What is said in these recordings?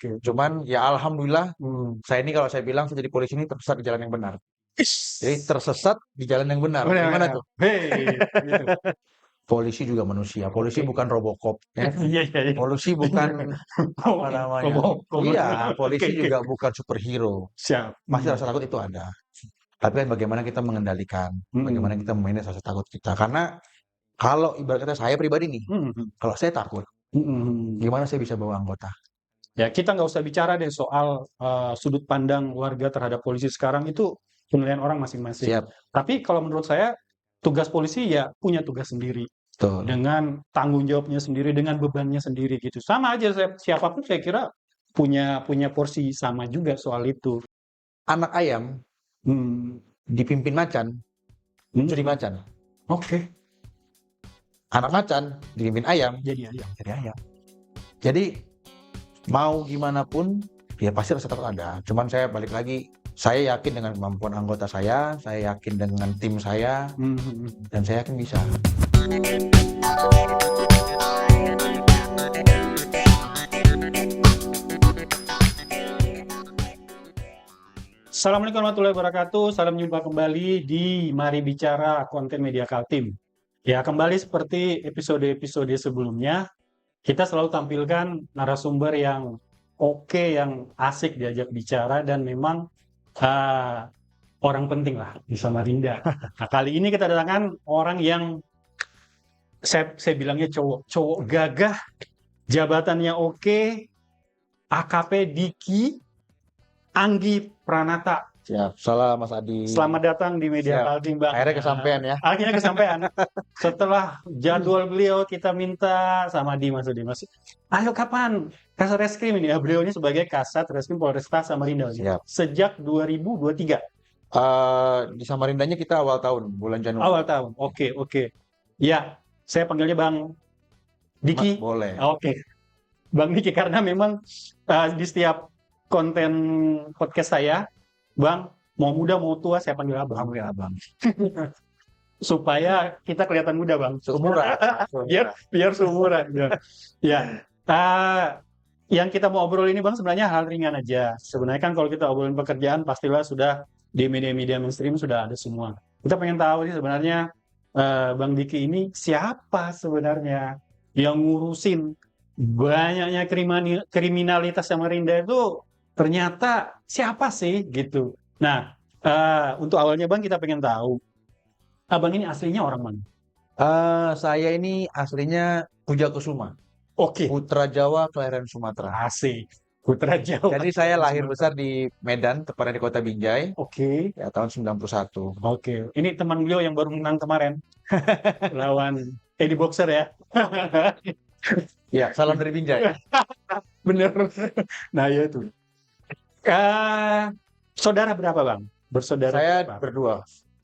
Oke. Cuman ya alhamdulillah Hmm. saya ini kalau saya bilang saya jadi polisi ini tersesat di jalan yang benar. Jadi Is. tersesat di jalan yang benar. Gimana Benar. tuh? Hei, gitu. Polisi juga manusia. Polisi Oke. bukan Robocop, ya. Iya, iya, iya. Polisi bukan apa namanya? Ngomong. Iya, Oke, polisi oke. juga bukan superhero. Siap. Pasti rasa takut itu ada. Tapi kan bagaimana kita mengendalikan, bagaimana kita Hmm. memanage rasa takut kita. Karena kalau ibarat kata saya pribadi nih, Hmm. kalau saya takut, Hmm. gimana saya bisa bawa anggota? Ya, kita nggak usah bicara deh soal sudut pandang warga terhadap polisi sekarang itu penilaian orang masing-masing. Siap, Tapi kalau menurut saya tugas polisi ya punya tugas sendiri betul. dengan tanggung jawabnya sendiri, dengan bebannya sendiri gitu. Sama aja siapapun saya kira punya punya porsi sama juga soal itu. Anak ayam Hmm. dipimpin macan, jadi Hmm. macan. Oke, Anak macan dipimpin ayam, jadi ayam. jadi ayam. Jadi mau gimana pun, ya pasti rasa takut ada. Cuman saya balik lagi, saya yakin dengan kemampuan anggota saya yakin dengan tim saya, Hmm. dan saya yakin bisa. Assalamualaikum warahmatullahi wabarakatuh. Salam jumpa kembali di Mari Bicara Konten Media Kaltim. Ya, kembali seperti episode-episode sebelumnya, kita selalu tampilkan narasumber yang oke, yang asik diajak bicara, dan memang orang penting lah di Samarinda. Nah, kali ini kita datangkan orang yang saya bilangnya cowok gagah, jabatannya oke, AKP Diki Anggi Pranata. Siap, salah Mas Adi. Selamat datang di Media Siap. Kaltim, Bang. Akhirnya kesampean ya. Akhirnya kesampean. Setelah jadwal beliau kita minta sama Dimas, ayo kapan Kasat Reskrim ini? Ya, beliau ini sebagai Kasat Reskrim Polresta Samarinda. Siap. Sejak 2023. Di Samarindanya kita awal tahun, bulan Januari. Awal tahun. Oke. Ya, saya panggilnya Bang Diki. Boleh. Oke. Bang Diki, karena memang di setiap konten podcast saya, Bang, mau muda mau tua saya panggil Abang. Panggil Abang. Supaya kita kelihatan muda, Bang. Seumuran. biar seumuran. Ya. Yang kita mau obrol ini, Bang, sebenarnya hal ringan aja. Sebenarnya kan kalau kita obrolin pekerjaan pastilah sudah di media-media mainstream sudah ada semua. Kita pengen tahu sih sebenarnya Bang Diki ini siapa sebenarnya yang ngurusin banyaknya kriminalitas Samarinda itu, ternyata siapa sih gitu. Nah, untuk awalnya Bang kita pengen tahu, Abang ini aslinya orang mana? Saya ini aslinya Pujakusuma. Oke, Putra Jawa, kelahiran Sumatera. asik. Putra Jawa. Jadi saya lahir besar di Medan, tepatnya di Kota Binjai, Oke. ya tahun 91. Oke. Ini teman beliau yang baru menang kemarin lawan Eddie Boxer ya. Ya, salam dari Binjai. Bener. Nah, ya itu. Saudara berapa, Bang? Bersaudara Saya berapa? berdua.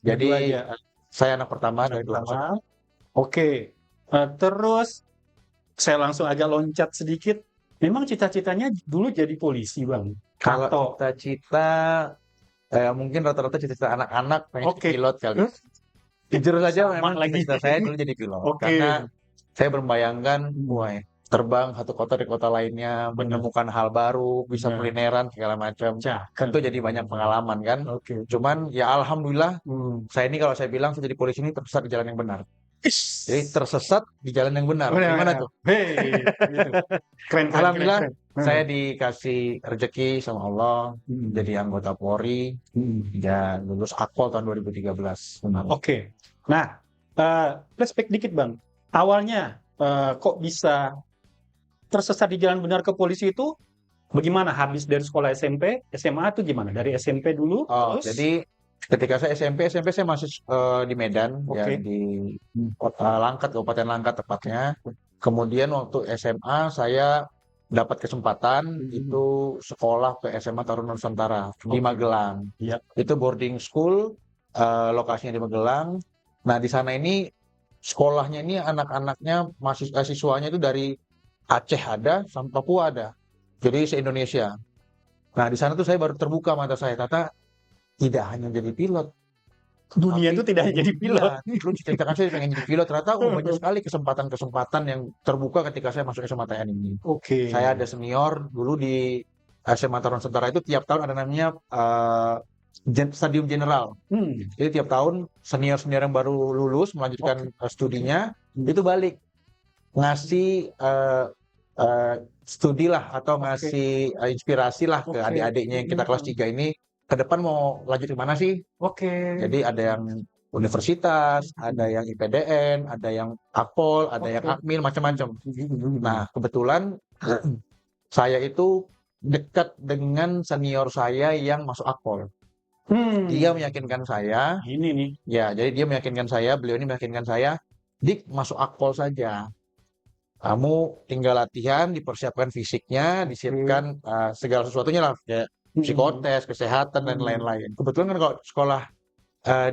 Jadi Berdua aja. saya anak pertama dari dua Pertama. saudara. Oke. Terus saya langsung agak loncat sedikit. Memang cita-citanya dulu jadi polisi, Bang. Kalau Atau cita-cita, mungkin rata-rata cita-cita anak-anak pengen Oke. jadi pilot kali. Jujur saja Sama memang lagi. cita-cita saya dulu jadi pilot. Oke. Karena saya membayangkan, wah, terbang satu kota dari kota lainnya, Benar. menemukan hal baru, bisa Benar. kulineran segala macam. Cakep. Tentu jadi banyak pengalaman kan. Oke. Cuman ya alhamdulillah, Hmm. saya ini kalau saya bilang saya jadi polisi ini tersesat di jalan yang benar. Is. Jadi tersesat di jalan yang benar. Benar. Gimana tuh? Hei, gitu. Keren. Alhamdulillah, saya dikasih rezeki sama Allah Hmm. jadi anggota Polri dan lulus Akpol tahun 2013. Oke. Nah, flashback dikit, Bang. Awalnya kok bisa tersesat di jalan benar ke polisi itu bagaimana? Habis dari sekolah SMP, SMA itu gimana? Dari SMP dulu, Oh, terus? jadi ketika saya SMP saya masih di Medan, ya Oke. di kota Langkat, Kabupaten Langkat tepatnya. Kemudian waktu SMA saya dapat kesempatan itu sekolah ke SMA Taruna Nusantara di Oke. Magelang. Iya. Itu boarding school, lokasinya di Magelang. Nah, di sana ini sekolahnya ini anak-anaknya siswanya itu dari Aceh ada, sampai Papua ada. Jadi se-Indonesia. Nah, di sana tuh saya baru terbuka mata saya, ternyata tidak hanya jadi pilot, Dunia Tapi itu tidak hanya jadi pilot. iya, dulu ceritakan saya pengen jadi pilot, ternyata banyak sekali kesempatan-kesempatan yang terbuka ketika saya masuk SMA TN ini. Oke. Saya ada senior dulu di SMA Taruna Nusantara itu tiap tahun ada namanya Stadium General. Hmm. Jadi tiap tahun senior-senior yang baru lulus melanjutkan studinya itu balik ngasih studi lah atau ngasih inspirasi lah ke Oke. adik-adiknya yang kita kelas 3 ini ke depan mau lanjut ke mana sih? Oke. Jadi ada yang universitas, ada yang IPDN, ada yang Akpol, ada yang Oke. Akmil, macam-macam. Nah, kebetulan saya itu dekat dengan senior saya yang masuk Akpol. Dia meyakinkan saya, Ini nih. ya, jadi dia meyakinkan saya, beliau ini meyakinkan saya, Dik, masuk Akpol saja. Kamu tinggal latihan, dipersiapkan fisiknya, disiapkan segala sesuatunya lah, kayak psikotes, kesehatan, dan lain-lain. Kebetulan kan kalau sekolah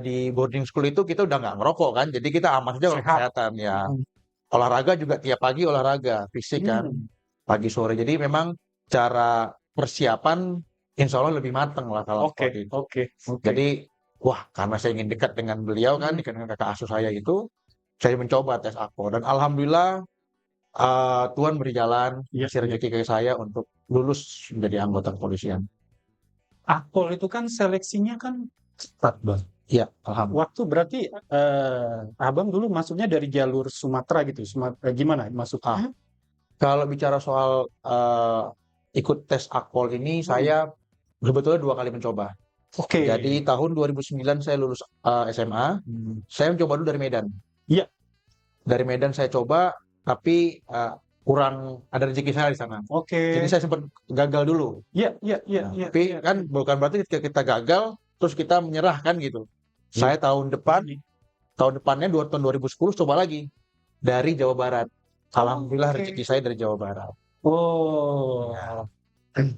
di boarding school itu kita udah nggak ngerokok kan, jadi kita aman saja kalau Sehat. kesehatan ya. Olahraga juga tiap pagi olahraga, fisik kan, pagi sore. Jadi memang cara persiapan insya Allah lebih matang lah kalau seperti itu. Oke. Jadi, wah karena saya ingin dekat dengan beliau kan, dekat dengan kakak asuh saya itu, saya mencoba tes Akpol. Dan Alhamdulillah Tuhan beri jalan, Iya, kasih rezeki ke saya untuk lulus menjadi anggota kepolisian. Akpol itu kan seleksinya kan ketat, Bang. Iya, alhamdulillah. Waktu berarti Abang dulu masuknya dari jalur Sumatera gitu. Gimana masuknya? Kalau bicara soal ikut tes Akpol ini, saya sebetulnya 2 kali mencoba. Oke. Jadi tahun 2009 saya lulus SMA, saya mencoba dulu dari Medan. Iya. Dari Medan saya coba, tapi kurang ada rezeki saya di sana. Oke. Jadi saya sempat gagal dulu. Iya. Tapi kan bukan berarti ketika kita gagal, terus kita menyerah kan gitu. Saya tahun depannya tahun 2010 coba lagi dari Jawa Barat. Alhamdulillah rezeki saya dari Jawa Barat. Oh.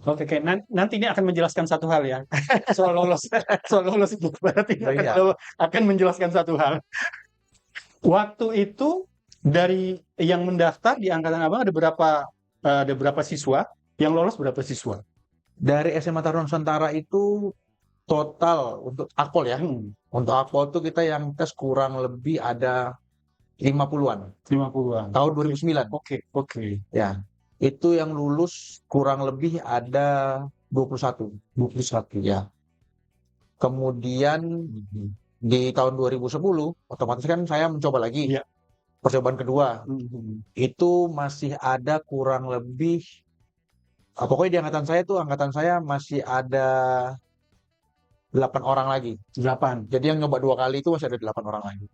Oke. Nanti ini akan menjelaskan satu hal ya. Soal lolos itu berarti akan menjelaskan satu hal. Waktu itu dari yang mendaftar di angkatan Abang ada berapa siswa? Yang lolos berapa siswa? Dari SMA Taruna Nusantara itu total untuk Akpol ya. Untuk Akpol itu kita yang tes kurang lebih ada 50-an. 50-an. Tahun 2009. Oke. Ya. Itu yang lulus kurang lebih ada 21 ya. Kemudian di tahun 2010 otomatis kan saya mencoba lagi. Iya. Percobaan kedua. Itu masih ada kurang lebih pokoknya di angkatan saya masih ada 8 orang lagi. 8. Jadi yang nyoba 2 kali itu masih ada 8 orang lagi.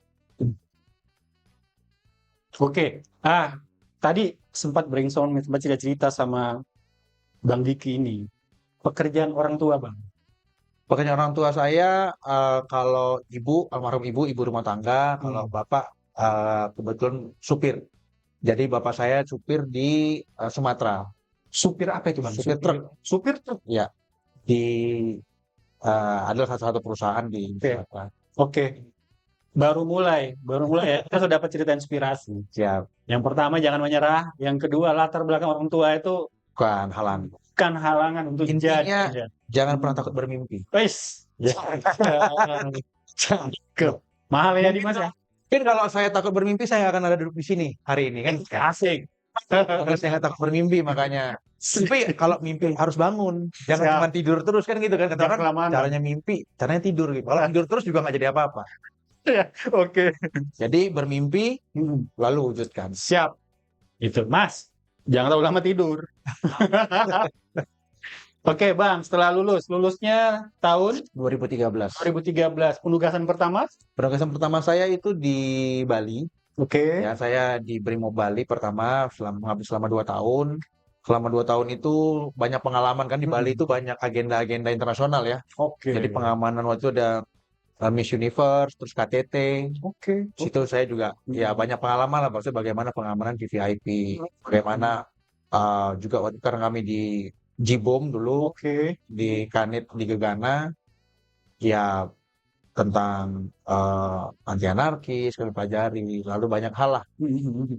Oke. Tadi sempat brainstorm, sempat cerita sama Bang Diki ini. Pekerjaan orang tua, Bang. Pekerjaan orang tua saya kalau almarhum ibu rumah tangga, kalau bapak kebetulan supir. Jadi bapak saya supir di Sumatera. Supir apa itu, Bang? Supir truk. Supir truk. Ya. Adalah satu perusahaan di Sumatera. Oke. Baru mulai ya. Kita sudah dapat cerita inspirasi. Siap. Yang pertama jangan menyerah. Yang kedua latar belakang orang tua itu bukan halangan untuk intinya jangan pernah takut bermimpi. Wes. Mahal ya Dimas ya. Mungkin kalau saya takut bermimpi saya nggak akan ada duduk di sini hari ini kan. Asik. Karena saya nggak takut bermimpi makanya. Tapi kalau mimpi harus bangun, jangan cuma tidur terus kan gitu kan. Kata orang caranya mimpi, caranya tidur gitu. Kalau tidur terus juga nggak jadi apa-apa. Oke. Jadi bermimpi lalu wujudkan. Siap. Itu Mas. Jangan terlalu lama tidur. Oke, Bang, setelah lulusnya tahun 2013. Penugasan pertama? Penugasan pertama saya itu di Bali. Oke. Ya, saya di Brimob Bali pertama selama 2 tahun. Selama 2 tahun itu banyak pengalaman kan di Bali itu banyak agenda-agenda internasional ya. Oke. Jadi pengamanan waktu itu ada Miss Universe, terus KTT. Oke. Situ saya juga ya banyak pengalaman lah, maksudnya bagaimana pengamanan di VIP, bagaimana juga waktu karena kami di Jibom dulu, di Kanit di Gegana, ya tentang anti anarkis kami pelajari, lalu banyak hal lah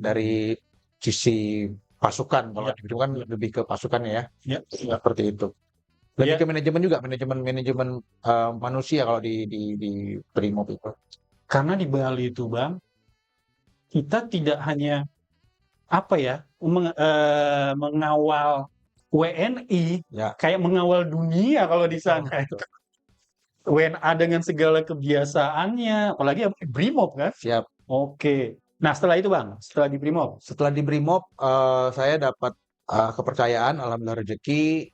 dari sisi pasukan, kalau di kan lebih ke pasukannya ya, seperti itu. Lebih Ya, ke manajemen juga, manajemen manusia kalau di Brimob itu. karena di Bali itu Bang, kita tidak hanya apa ya, mengawal WNI, Ya, kayak mengawal dunia kalau di betul, sana. betul. WNA dengan segala kebiasaannya, apalagi apa, Brimob kan? Siap. Oke. Nah setelah itu Bang, setelah di Brimob, Setelah di Brimob, saya dapat kepercayaan, alhamdulillah rezeki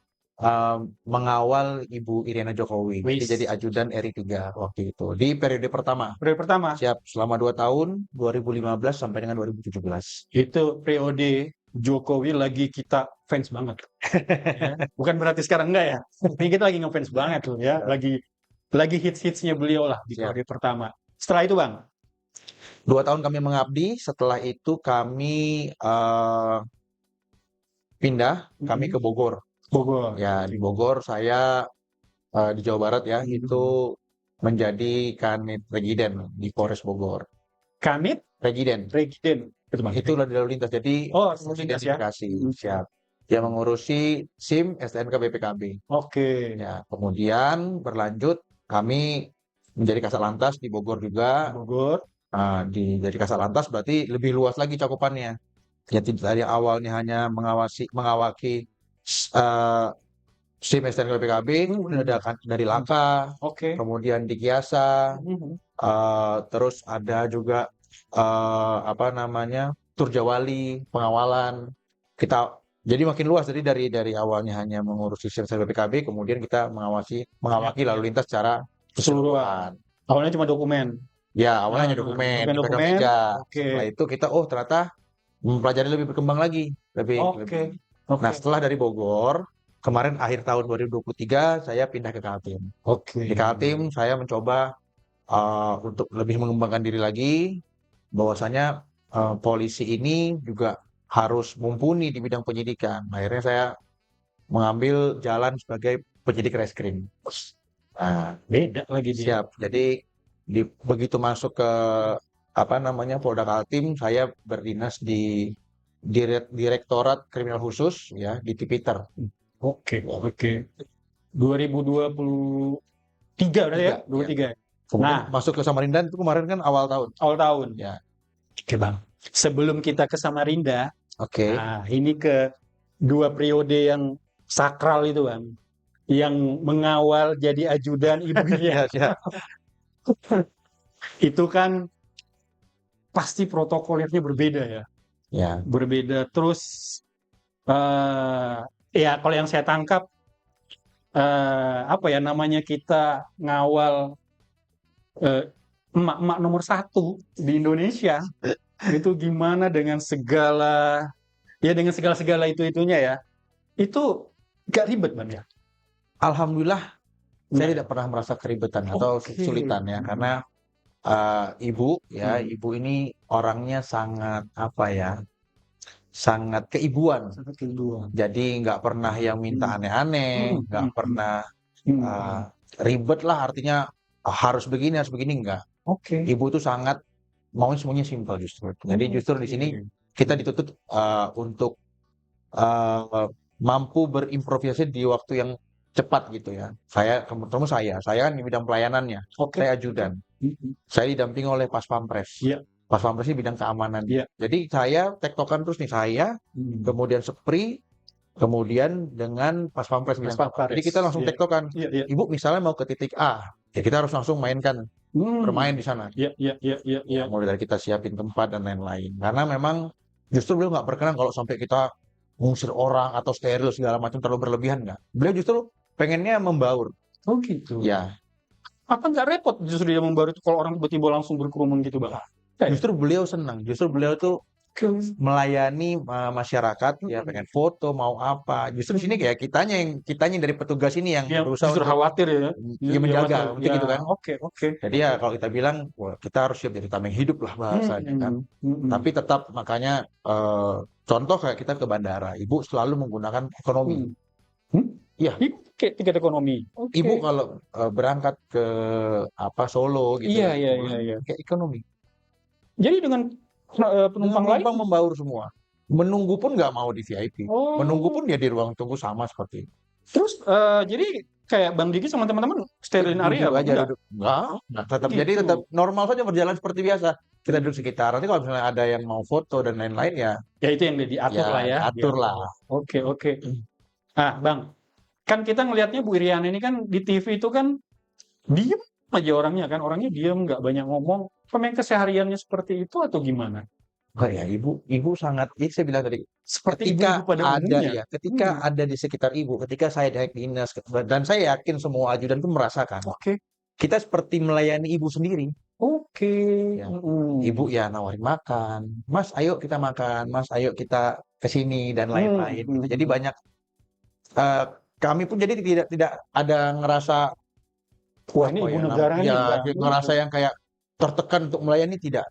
mengawal Ibu Iriana Jokowi. Jadi wis, jadi ajudan RI 3 waktu itu di periode pertama. periode pertama, Siap, selama 2 tahun, 2015 sampai dengan 2017. itu periode Jokowi lagi kita fans banget. Ya. Bukan berarti sekarang enggak ya. Ini kita lagi ngefans banget loh ya. Ya, Lagi hits-hitsnya beliau lah di siap. periode pertama. Setelah itu Bang, 2 tahun kami mengabdi, setelah itu kami pindah, kami ke Bogor. Bogor. Ya, di Bogor saya di Jawa Barat ya, itu menjadi Kanit Regiden di Polres Bogor. Kanit Regiden, Regiden. Itu Bang. itu lalu lintas, jadi Oh, lalu lintas ya. identifikasi, siap. Yang mengurusi SIM, STNK, BPKB. Oke. Ya, kemudian berlanjut kami menjadi Kasat Lantas di Bogor juga. Bogor. Jadi Kasat Lantas berarti lebih luas lagi cakupannya. Ya, dari awalnya hanya mengawaki eh, SIM, STNK, BPKB, kemudian ada dari Laka, Oke. kemudian di Kiasa, terus ada juga apa namanya Turjawali, pengawalan. Jadi makin luas. Jadi dari awalnya hanya mengurusi SIM PKB, kemudian kita mengawaki Ya, lalu lintas secara keseluruhan. keseluruhan. Awalnya cuma dokumen. Ya, awalnya hanya dokumen, dipegang Dokumen. meja. Oke. Setelah itu kita, ternyata mempelajari lebih berkembang lagi, lebih. Oke. Nah, setelah dari Bogor, kemarin akhir tahun 2023 saya pindah ke Kaltim. Oke. Di Kaltim saya mencoba untuk lebih mengembangkan diri lagi, bahwasanya polisi ini juga harus mumpuni di bidang penyidikan. Akhirnya saya mengambil jalan sebagai penyidik reskrim. Nah, Beda lagi dia. siap. Jadi begitu masuk ke apa namanya Polda Kaltim, saya berdinas di Direktorat Kriminal Khusus ya di Tipiter. Oke. 2023 berarti ya? 23. Kemudian Nah, masuk ke Samarinda itu kemarin kan awal tahun. awal tahun. Ya. Oke, Bang. Sebelum kita ke Samarinda, Oke. nah ini ke dua periode yang sakral itu, Bang. Yang mengawal jadi ajudan ibunya. Ya, siap. Itu kan pasti protokolnya berbeda ya. Ya. Berbeda. Terus, ya kalau yang saya tangkap, apa ya namanya, kita ngawal emak-emak nomor satu di Indonesia. Itu gimana dengan segala itu-itunya ya. Itu gak ribet Bang ya. Alhamdulillah saya Nah, tidak pernah merasa keribetan atau oke. kesulitan ya, karena ibu ini orangnya sangat apa ya, sangat keibuan. Sangat kedua. Jadi nggak pernah yang minta aneh-aneh, nggak pernah ribet lah, artinya harus begini enggak. Oke. Ibu tuh sangat mau semuanya simpel justru. Jadi justru di sini kita dituntut untuk mampu berimprovisasi di waktu yang cepat gitu ya. Saya kan di bidang pelayanannya, Oke. saya ajudan. Saya didampingi oleh Pas Pampres. Iya. Pas Pampres ini bidang keamanan. Iya. Jadi saya tektokan terus nih, saya, kemudian Sepri, kemudian dengan Pas Pampres bidang keamanan. Jadi kita langsung tektokan. Iya. Ibu misalnya mau ke titik A, ya kita harus langsung mainkan, bermain di sana. Iya. Mulai dari kita siapin tempat dan lain-lain. Karena memang justru beliau nggak berkenan kalau sampai kita mengusir orang atau steril segala macam terlalu berlebihan, nggak. Beliau justru pengennya membaur. Oh gitu. Ya, Apa nggak repot justru dia membaru itu kalau orang tiba-tiba langsung berkerumun gitu Bang? justru beliau senang. Justru beliau tuh melayani masyarakat, ya pengen foto mau apa. Justru di sini kayak kitanya dari petugas ini yang berusaha justru untuk khawatir ya. menjaga gitu kan. Oke. Jadi ya kalau kita bilang, wah, kita harus siap jadi tameng hidup lah bahasanya kan. Tapi tetap makanya contoh kayak kita ke bandara, ibu selalu menggunakan ekonomi. Iya. Tiket ekonomi. Ibu kalau berangkat ke Solo gitu, Iya. kayak ekonomi. Jadi dengan penumpang lain membaur semua. Menunggu pun nggak mau di VIP. Oh. Menunggu pun dia di ruang tunggu sama seperti itu. Terus jadi kayak Bang Diki sama teman-teman sterilin area Duduk Bang? aja, Enggak? duduk. Enggak, tetap jadi Gitu. tetap normal saja berjalan seperti biasa. Kita duduk sekitar. Nanti kalau misalnya ada yang mau foto dan lain-lain ya, Ya itu yang diatur lah ya, diatur diatur. lah. Oke, oke. Ah, Bang, kan kita ngelihatnya Bu Iriana ini kan di TV itu kan diem aja orangnya diem, nggak banyak ngomong. Memang kesehariannya seperti itu atau gimana? Oh ya, ibu sangat, ini saya bilang tadi, Seperti ibu-ibu pada umumnya. ketika Hmm, ada di sekitar ibu, ketika saya naik dinas, dan saya yakin semua ajudan pun merasakan, oke, kita seperti melayani ibu sendiri. oke. Ya, ibu Hmm. ya nawarin makan, Mas, ayo kita makan, Mas, ayo kita ke sini dan Hmm, lain-lain. Gitu. Jadi hmm. banyak eh, kami pun jadi tidak tidak ada ngerasa Wah ini apa ibu ya, negara nih, ya enggak. ngerasa yang kayak tertekan untuk melayani tidak.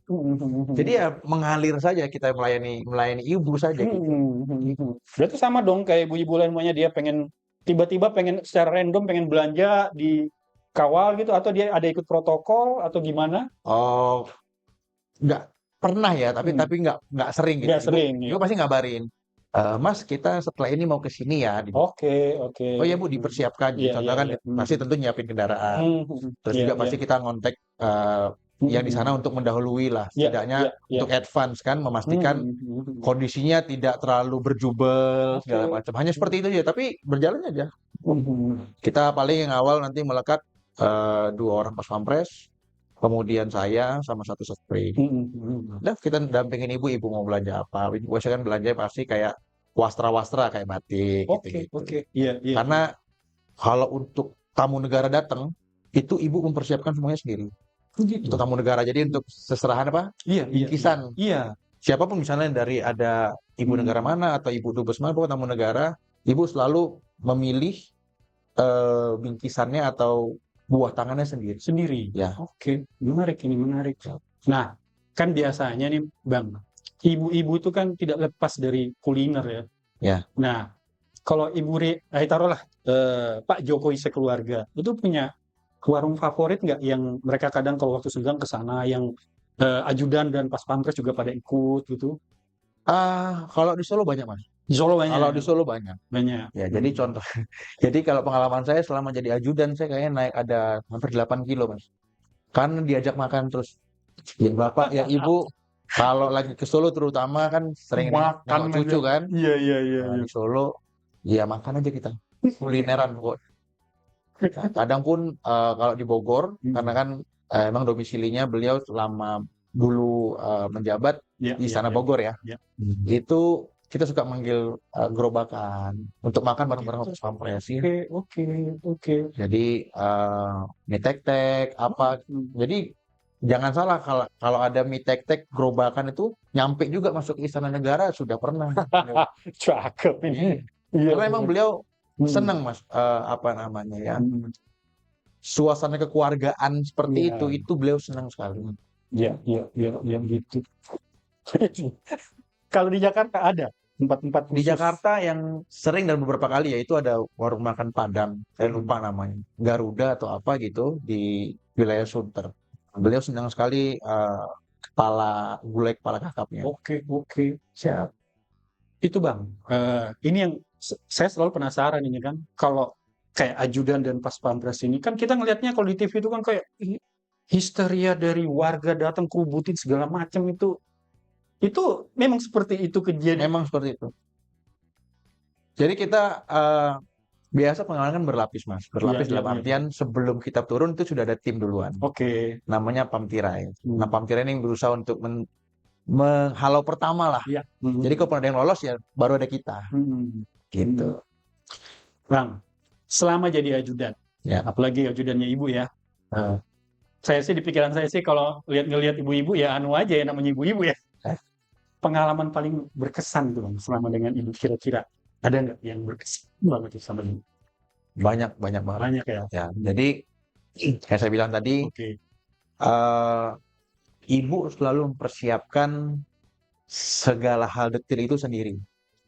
Jadi ya mengalir saja kita melayani melayani ibu saja gitu. Berarti sama dong kayak ibu-ibu lain maunya dia pengen tiba-tiba pengen secara random pengen belanja di kawal gitu atau dia ada ikut protokol atau gimana? Oh, nggak pernah ya, Hmm, tapi nggak sering gitu. nggak Ibu sering ya. ibu pasti ngabarin, Mas, kita setelah ini mau ke sini ya. Oke, oke. Oh ya Bu, dipersiapkan. Iya, iya, Contoh kan iya. pasti tentu nyiapin kendaraan. Terus Iya, juga iya. pasti kita ngontek yang di sana untuk mendahului lah, Iya, setidaknya iya, iya. untuk advance kan, memastikan kondisinya tidak terlalu berjubel Oke. segala macam. Hanya seperti itu aja, tapi berjalan aja. Kita paling yang awal nanti melekat dua orang pas pampres, kemudian saya sama satu satpam. Udah kita dampingin ibu mau belanja apa. Ibu biasanya kan belanja pasti kayak wastra-wastra kayak batik Oke, gitu-gitu. oke. Iya, iya, iya. Karena kalau untuk tamu negara datang, itu ibu mempersiapkan semuanya sendiri. Gitu. Untuk tamu negara, jadi untuk seserahan apa? Iya, iya, iya. Bingkisan. Iya. Siapapun misalnya dari ada ibu negara mana atau ibu dubes mana, pokoknya tamu negara, ibu selalu memilih bingkisannya atau buah tangannya sendiri. Sendiri. Ya, Oke, menarik ini, menarik. Nah, kan biasanya nih, Bang, ibu-ibu itu kan tidak lepas dari kuliner ya. ya. Nah, kalau taruhlah Pak Jokowi sekeluarga, itu punya warung favorit nggak yang mereka kadang kalau waktu senggang ke sana, yang ajudan dan pas pampres juga pada ikut gitu? Kalau di Solo banyak mas. Di Solo Kalau di banyak, Solo banyak. banyak. Ya, jadi contoh. Jadi kalau pengalaman saya selama jadi ajudan, saya kayaknya naik ada hampir 8 kilo mas. Kan diajak makan terus. Ya bapak, ya ibu, kalau lagi ke Solo terutama kan sering Makan nengok aja. cucu kan. Iya, iya, iya, Nah, iya. di Solo, ya makan aja kita. Kulineran kok. Kadang pun kalau di Bogor, karena kan emang domisilinya beliau selama dulu menjabat Iya, di iya, Istana iya. Bogor ya. Iya. Itu kita suka manggil gerobakan untuk makan bareng-bareng pas pampres ya. Oke, oke, oke. Jadi mie tek-tek apa. Jadi jangan salah kalau kalau ada mie tek-tek gerobakan itu nyampe juga masuk ke Istana Negara sudah pernah. Cakep ini. Iya. Iya, Karena emang iya. beliau Hmm. senang mas apa namanya ya. Hmm. Suasana kekeluargaan seperti Iya, itu beliau senang sekali. iya, iya, iya, iya, gitu. Kalau di Jakarta ada tempat-tempat Di khusus. Jakarta yang sering dan beberapa kali ya itu ada warung makan Padang, saya lupa namanya, Garuda atau apa gitu di wilayah Sunter. Beliau senang sekali gulai kepala kakapnya. Oke, oke, siap. Itu Bang, ini yang saya selalu penasaran ini kan, kalau kayak ajudan dan pas pampres ini kan kita ngelihatnya kalau di TV itu kan kayak histeria dari warga datang kerubutin segala macam itu memang seperti itu kejadian. Memang seperti itu. Jadi kita biasa pengalaman kan berlapis mas, Iya, berlapis iya, dalam iya. artian sebelum kita turun itu sudah ada tim duluan, Oke. namanya Pamtirai. Nah Hmm. Pamtirai ini berusaha untuk menghalau pertama lah. Iya. Jadi kalau pernah ada yang lolos ya baru ada kita, Hmm. gitu. Bang, selama jadi ajudan, Ya. apalagi ajudannya ibu ya, Nah, saya sih di pikiran saya sih kalau ngelihat ibu-ibu ya anu aja ya namanya ibu-ibu ya. eh, Pengalaman paling berkesan tuh Bang, selama dengan ibu kira-kira ada nggak yang berkesan banget tuh sama ibu? banyak banyak banget. Banyak ya. Ya, jadi kayak saya bilang tadi, Oke. eh, ibu selalu mempersiapkan segala hal detail itu sendiri.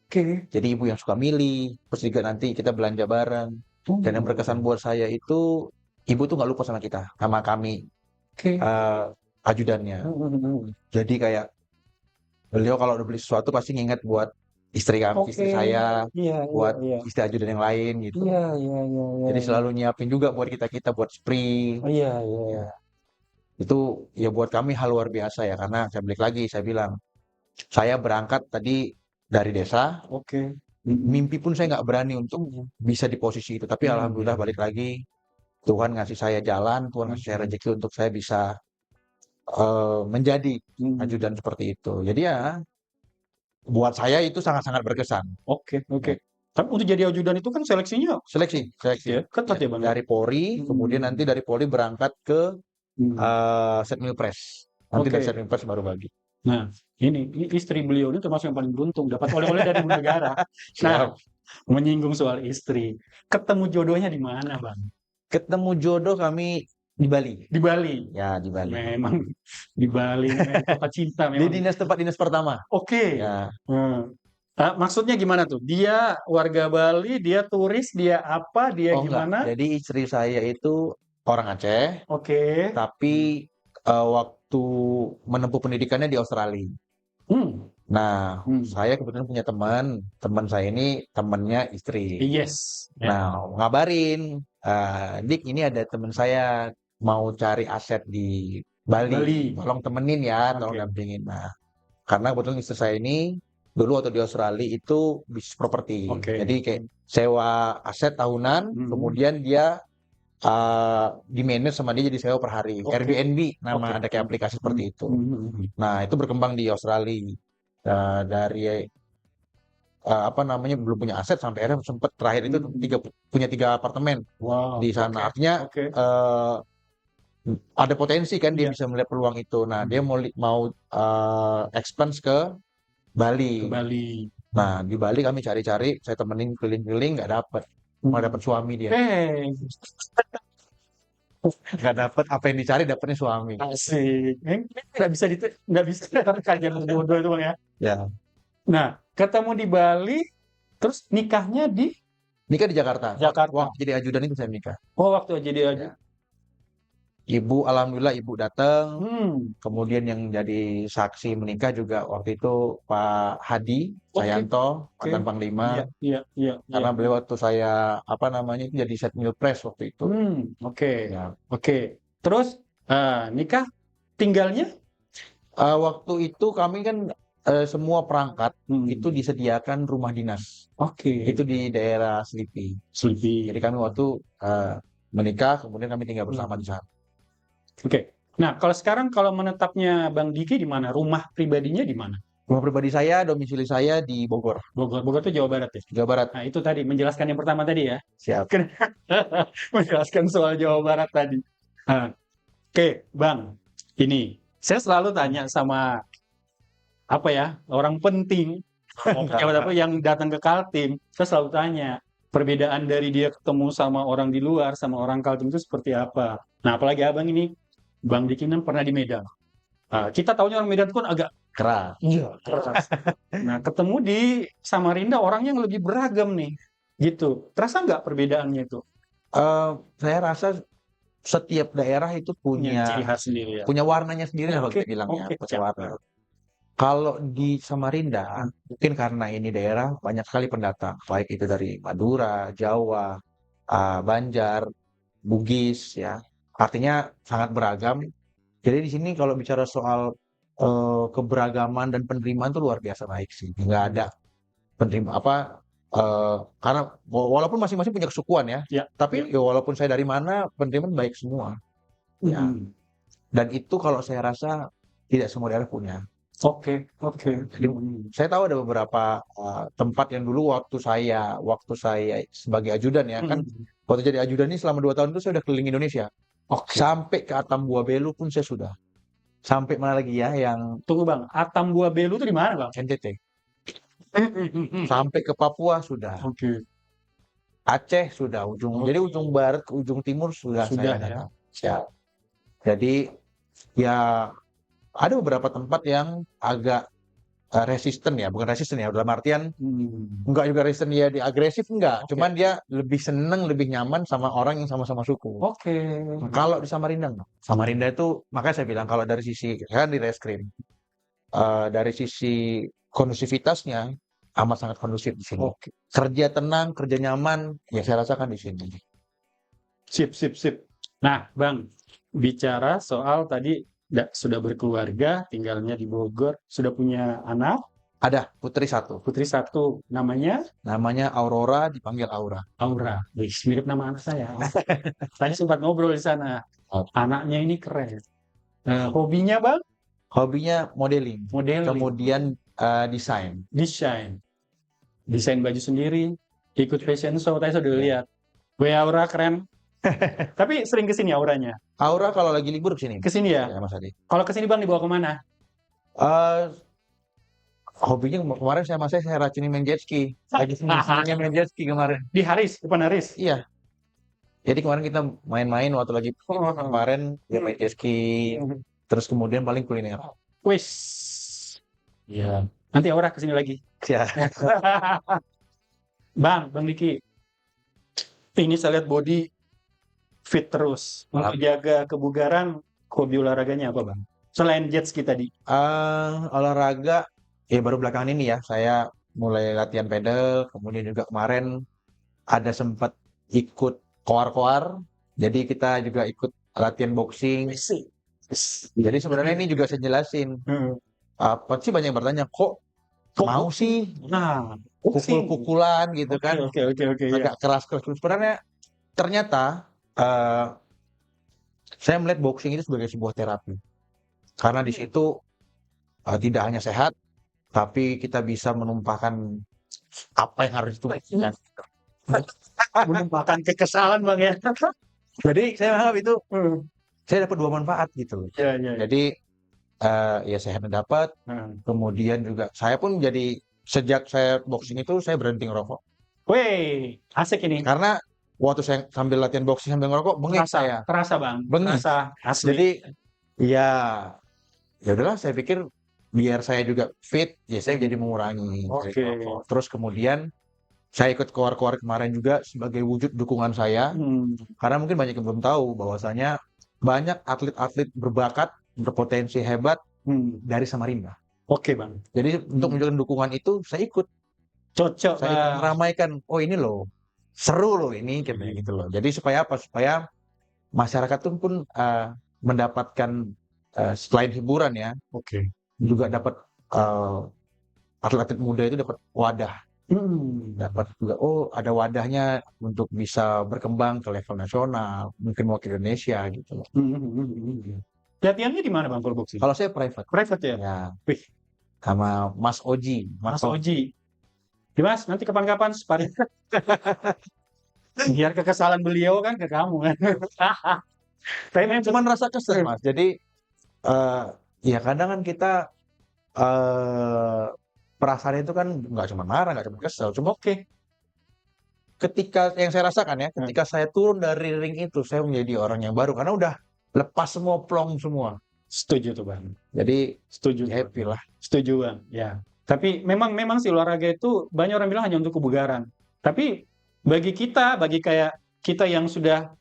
Oke. Jadi ibu yang suka milih, terus juga nanti kita belanja bareng. Dan yang berkesan buat saya itu, ibu tuh nggak lupa sama kita, sama kami, Oke. ajudannya. Jadi kayak beliau kalau udah beli sesuatu pasti nginget buat istri Oke. saya, Iya, iya, buat iya. istri ajudan yang lain gitu. Iya, iya, iya, iya, Jadi iya. selalu nyiapin juga buat kita buat spree. Oh, iya, iya, Ya, iya. itu ya buat kami hal luar biasa ya karena saya balik lagi saya bilang saya berangkat tadi dari desa, Oke. Mm-mm. mimpi pun saya nggak berani untuk Mm-mm. bisa di posisi itu. Tapi Iya. alhamdulillah balik lagi Tuhan ngasih saya jalan, Tuhan ngasih saya Mm-mm. rezeki untuk saya bisa menjadi Mm-mm. ajudan seperti itu. Jadi ya buat saya itu sangat-sangat berkesan. Oke, Ya, oke. Tapi untuk jadi ajudan itu kan seleksinya seleksi, ketat seleksi. ya, ketat Ya, ya Bang ya. dari Polri, kemudian nanti Hmm. dari Polri berangkat ke Hmm. Setmilpres. Nanti dari Oke. Setmilpres baru bagi. Nah, ini istri beliau ini termasuk yang paling beruntung dapat oleh-oleh dari ibu negara. Nah, Siap. menyinggung soal istri, ketemu jodohnya di mana Bang? Ketemu jodoh kami di Bali. Di Bali. Ya, di Bali. Memang di Bali ini memang kota cinta Di memang. tempat dinas pertama. Oke. Ya, Hmm. Maksudnya gimana tuh? Dia warga Bali, dia turis, dia apa, dia oh enggak. gimana? Jadi istri saya itu orang Aceh, Oke. tapi waktu menempuh pendidikannya di Australia. Hmm. Nah, Hmm. saya kebetulan punya teman saya ini temannya istri. Yes. Ya. Nah, ngabarin, Dik ini ada teman saya mau cari aset di Bali, Bali. tolong temenin ya, tolong Oke. dampingin. Nah, karena kebetulan istri saya ini dulu waktu di Australia itu bisnis properti. Oke. Jadi kayak sewa aset tahunan, Hmm. kemudian dia di manage sama dia jadi sewa per hari. Oke. Airbnb Oke. nama ada kayak aplikasi Hmm. seperti itu. Hmm. Nah, itu berkembang di Australia. Dari apa namanya belum punya aset sampai akhirnya sempat terakhir itu Hmm. punya 3 apartemen Wow. di sana. Oke. Artinya Oke. eh, ada potensi kan dia Iya. bisa melihat peluang itu. Nah, dia Hmm. mau expense ke Bali. Ke Bali. Nah, di Bali kami cari-cari, saya temenin keliling-keliling nggak dapet, malah dapet suami dia. Eh, Nggak dapet apa yang dicari, dapetnya suami. asik. Nggak bisa kajian jodoh itu Bang ya. Ya, Nah, ketemu di Bali, terus nikahnya di nikah di Jakarta. Jakarta. Waktu jadi ajudan itu saya nikah. Oh, waktu aja dia aja. Ya. Alhamdulillah ibu datang. Hmm. Kemudian yang jadi saksi menikah juga waktu itu Pak Hadi Oke. Cahyanto, Oke. mantan Panglima. Iya, iya, iya, iya. Karena beliau waktu saya apa namanya itu jadi Setmilpres waktu itu. Oke. Ya. Oke. Terus nikah tinggalnya? Waktu itu kami kan semua perangkat itu disediakan rumah dinas. Oke. Itu di daerah Selipi. Sleepy. Jadi kami waktu menikah, kemudian kami tinggal bersama di sana. Oke. Nah, kalau menetapnya Bang Diki di mana? Rumah pribadinya di mana? Rumah pribadi saya, domisili saya di Bogor, Bogor. Bogor itu Jawa Barat ya? Jawa Barat. Nah, itu tadi menjelaskan yang pertama tadi ya. Siap. Menjelaskan soal Jawa Barat tadi. Nah, oke, Bang. Ini saya selalu tanya sama apa ya, orang penting yang datang ke Kaltim. Saya selalu tanya, perbedaan dari dia ketemu sama orang di luar sama orang Kaltim itu seperti apa? Nah, apalagi Abang ini Bang Diki kan pernah di Medan. Kita tahunya orang Medan itu kan agak Keras. keras. Nah, ketemu di Samarinda orangnya yang lebih beragam nih. Gitu. Terasa nggak perbedaannya itu? Saya rasa setiap daerah itu Punya ciri punya khas sendiri ya. punya warnanya sendiri lah kalau Oke, kita bilangnya, oke, punya siap. warna. Kalau di Samarinda, mungkin karena ini daerah banyak sekali pendatang, baik itu dari Madura, Jawa, Banjar, Bugis, ya. Artinya sangat beragam. Jadi di sini kalau bicara soal keberagaman dan penerimaan itu luar biasa baik sih. Nggak ada penerima apa karena walaupun masing-masing punya kesukuan ya, Ya, tapi ya walaupun saya dari mana penerimaan baik semua. Ya. Dan itu kalau saya rasa tidak semua daerah punya. Oke. Jadi saya tahu ada beberapa tempat yang dulu waktu saya sebagai ajudan ya kan, waktu jadi ajudan ini selama 2 tahun itu saya udah keliling Indonesia. Oke. Sampai ke Atambua Belu pun saya sudah. Sampai mana lagi ya yang Tunggu Bang, Atambua Belu itu di mana Bang? NTT. Sampai ke Papua sudah. Oke. Aceh sudah jadi ujung barat ke ujung timur sudah saya ya. datang. Siap. Jadi ya ada beberapa tempat yang agak resisten ya, bukan resisten ya, dalam artian enggak juga resisten dia agresif enggak, cuman dia lebih seneng, lebih nyaman sama orang yang sama-sama suku. Oke. Kalau di Samarinda enggak. Samarinda itu makanya saya bilang kalau dari sisi kan di reskrim dari sisi kondusivitasnya amat sangat kondusif di sini. Oke. Kerja tenang, kerja nyaman, ya saya rasakan di sini. Sip, sip, sip. Nah, Bang, bicara soal tadi sudah berkeluarga, tinggalnya di Bogor, sudah punya anak, Ada putri satu, putri satu, namanya namanya Aurora, dipanggil Aura. Aura. Wih, mirip nama anak saya. Saya sempat ngobrol di sana. Anaknya ini keren. Hobinya, Bang? Hobinya modeling, Modeling, kemudian desain. desain baju sendiri, ikut fashion show, tadi sudah Ya. lihat. Wih, Aura keren. Tapi sering kesini Auranya? Aura kalau lagi libur kesini. Kesini ya? Ya, Mas Adi. Kalau kesini Bang dibawa kemana? Eh, hobinya kemarin saya racuni main jet ski. Lagi senangnya main jet ski kemarin. Di Haris, depan Haris? Iya. Jadi kemarin kita main-main waktu lagi kemarin ya main jet ski. Terus kemudian paling kuliner. Wis. Ya. Nanti Aura kesini lagi. Ya. Bang Diki. Ini saya lihat body fit terus. Untuk jaga kebugaran, hobi olahraganya apa, Bang? Selain jet ski tadi. Olahraga, ya baru belakangan ini ya, saya mulai latihan pedal, kemudian juga kemarin ada sempat ikut koar-koar, jadi kita juga ikut latihan boxing. Jadi sebenarnya ini juga saya jelasin, apa sih banyak yang bertanya, kok mau sih Nah, pukul-pukulan gitu kan, Oke, agak ya. keras-keras. Sebenarnya ternyata saya melihat boxing itu sebagai sebuah terapi, karena di situ tidak hanya sehat, tapi kita bisa menumpahkan apa yang harus ditumpahkan. Menumpahkan kekesalan, Bang ya. Jadi saya anggap itu saya dapat dua manfaat gitu loh. Ya. Jadi ya sehatnya dapat, kemudian juga saya pun jadi sejak saya boxing itu saya berhenti ngerokok. Wih, asik ini. Karena waktu saya sambil latihan boxing sambil ngerokok bengek saya. Terasa, Bang. Bengek. Terasa asli. Jadi ya udahlah saya pikir biar saya juga fit, ya saya jadi mengurangi rokok. Terus kemudian saya ikut koar-koar kemarin juga sebagai wujud dukungan saya. Karena mungkin banyak yang belum tahu bahwasanya banyak atlet-atlet berbakat, berpotensi hebat dari Samarinda. Oke, Bang. Jadi untuk menunjukkan dukungan itu saya ikut. Cocok. Saya ikut meramaikan, oh ini loh, seru loh ini, kayak gitu loh. Jadi supaya apa? Supaya masyarakat pun mendapatkan selain hiburan ya, juga dapat atlet-atlet muda itu dapat wadah. Dapat juga, oh ada wadahnya untuk bisa berkembang ke level nasional, mungkin wakil Indonesia gitu loh. Latihannya di mana, Bang, kalau boxing? Kalau saya private. Private ya? Ya. Wih. Sama Mas Oji. Mas Oji. Mas, nanti kapan-kapan sparring. Biar kekesalan beliau kan ke kamu kan. Saya cuma rasa kesel, Mas. Jadi ya kadang kan kita perasaan itu kan nggak cuma marah, nggak cuma kesel, cuma ketika yang saya rasakan ya, ketika saya turun dari ring itu, saya menjadi orang yang baru karena udah lepas semua plong semua. Setuju tuh, Bang. Jadi setuju, happy lah. Setuju, Bang. Ya. Tapi memang sih olahraga itu banyak orang bilang hanya untuk kebugaran. Tapi bagi kayak kita yang sudah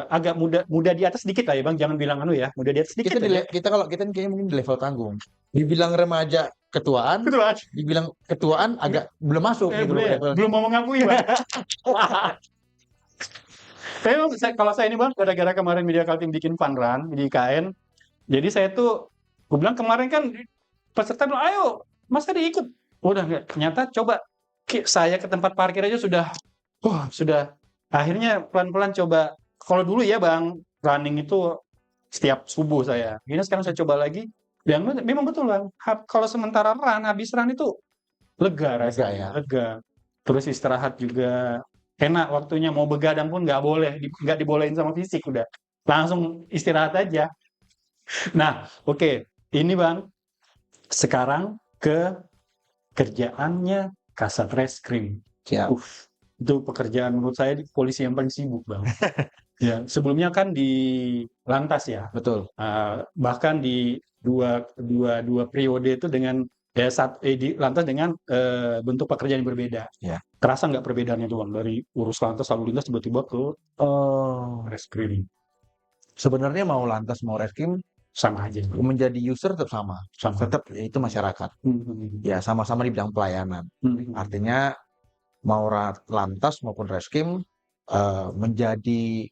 agak muda di atas sedikit lah ya, Bang. Jangan bilang ya, muda di atas sedikit. Kita kalau kita kayaknya mungkin di level tanggung. Dibilang remaja ketuaan, dibilang ketuaan agak belum masuk gitu belum mau mengakui, Bang. Kalau saya ini, Bang, gara-gara kemarin Media Kaltim bikin fun run di IKN, jadi saya tuh, gue bilang kemarin kan peserta bilang, ayo Mas Adi ikut. Udah enggak, ternyata coba saya ke tempat parkir aja sudah akhirnya pelan-pelan coba. Kalau dulu ya, Bang, running itu setiap subuh saya. Ini sekarang saya coba lagi. Dan memang betul, Bang. Kalau sementara habis run itu lega rasanya. Lega. Terus istirahat juga enak, waktunya mau begadang pun nggak dibolehin sama fisik, udah langsung istirahat aja. Nah, ini, Bang, sekarang ke kerjaannya Kasat Reskrim. Itu pekerjaan menurut saya di polisi yang paling sibuk, Bang. Ya, sebelumnya kan di Lantas ya. Betul. Bahkan di dua periode itu dengan di Lantas dengan bentuk pekerjaan yang berbeda. Ya. Terasa nggak perbedaannya tuh, Bang, dari urus Lantas lalu lintas tiba-tiba ke Reskrim? Sebenarnya mau Lantas mau Reskrim Sama aja. menjadi user tetap sama, Sama. tetap itu masyarakat. Ya sama-sama di bidang pelayanan. Artinya mau lantas maupun reskim menjadi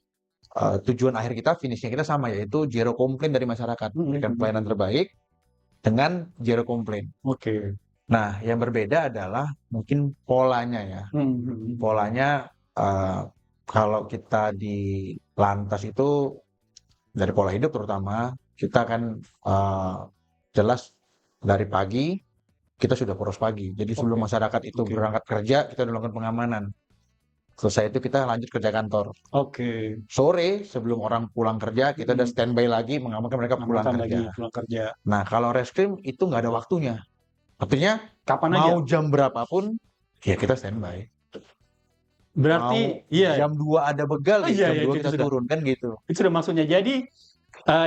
tujuan akhir kita, finishnya kita sama, yaitu zero complaint dari masyarakat, memberikan pelayanan terbaik dengan zero complaint. Oke. Nah, yang berbeda adalah mungkin polanya ya. Polanya kalau kita di lantas itu dari pola hidup terutama, kita kan jelas dari pagi kita sudah poros pagi. Jadi sebelum Oke. masyarakat itu Oke. berangkat kerja, kita udah melakukan pengamanan. Selesai itu kita lanjut kerja kantor. Oke. Sore sebelum orang pulang kerja, kita udah standby lagi mengamankan mereka pulang Mengamankan kerja. lagi pulang kerja. Nah, kalau reskrim itu nggak ada waktunya. Artinya Kapan aja? mau jam berapapun, ya kita standby. Berarti Mau iya. jam 2 ada begal, Iya, jam iya, 2 itu kita sudah. turun, kan gitu. Itu sudah maksudnya. Jadi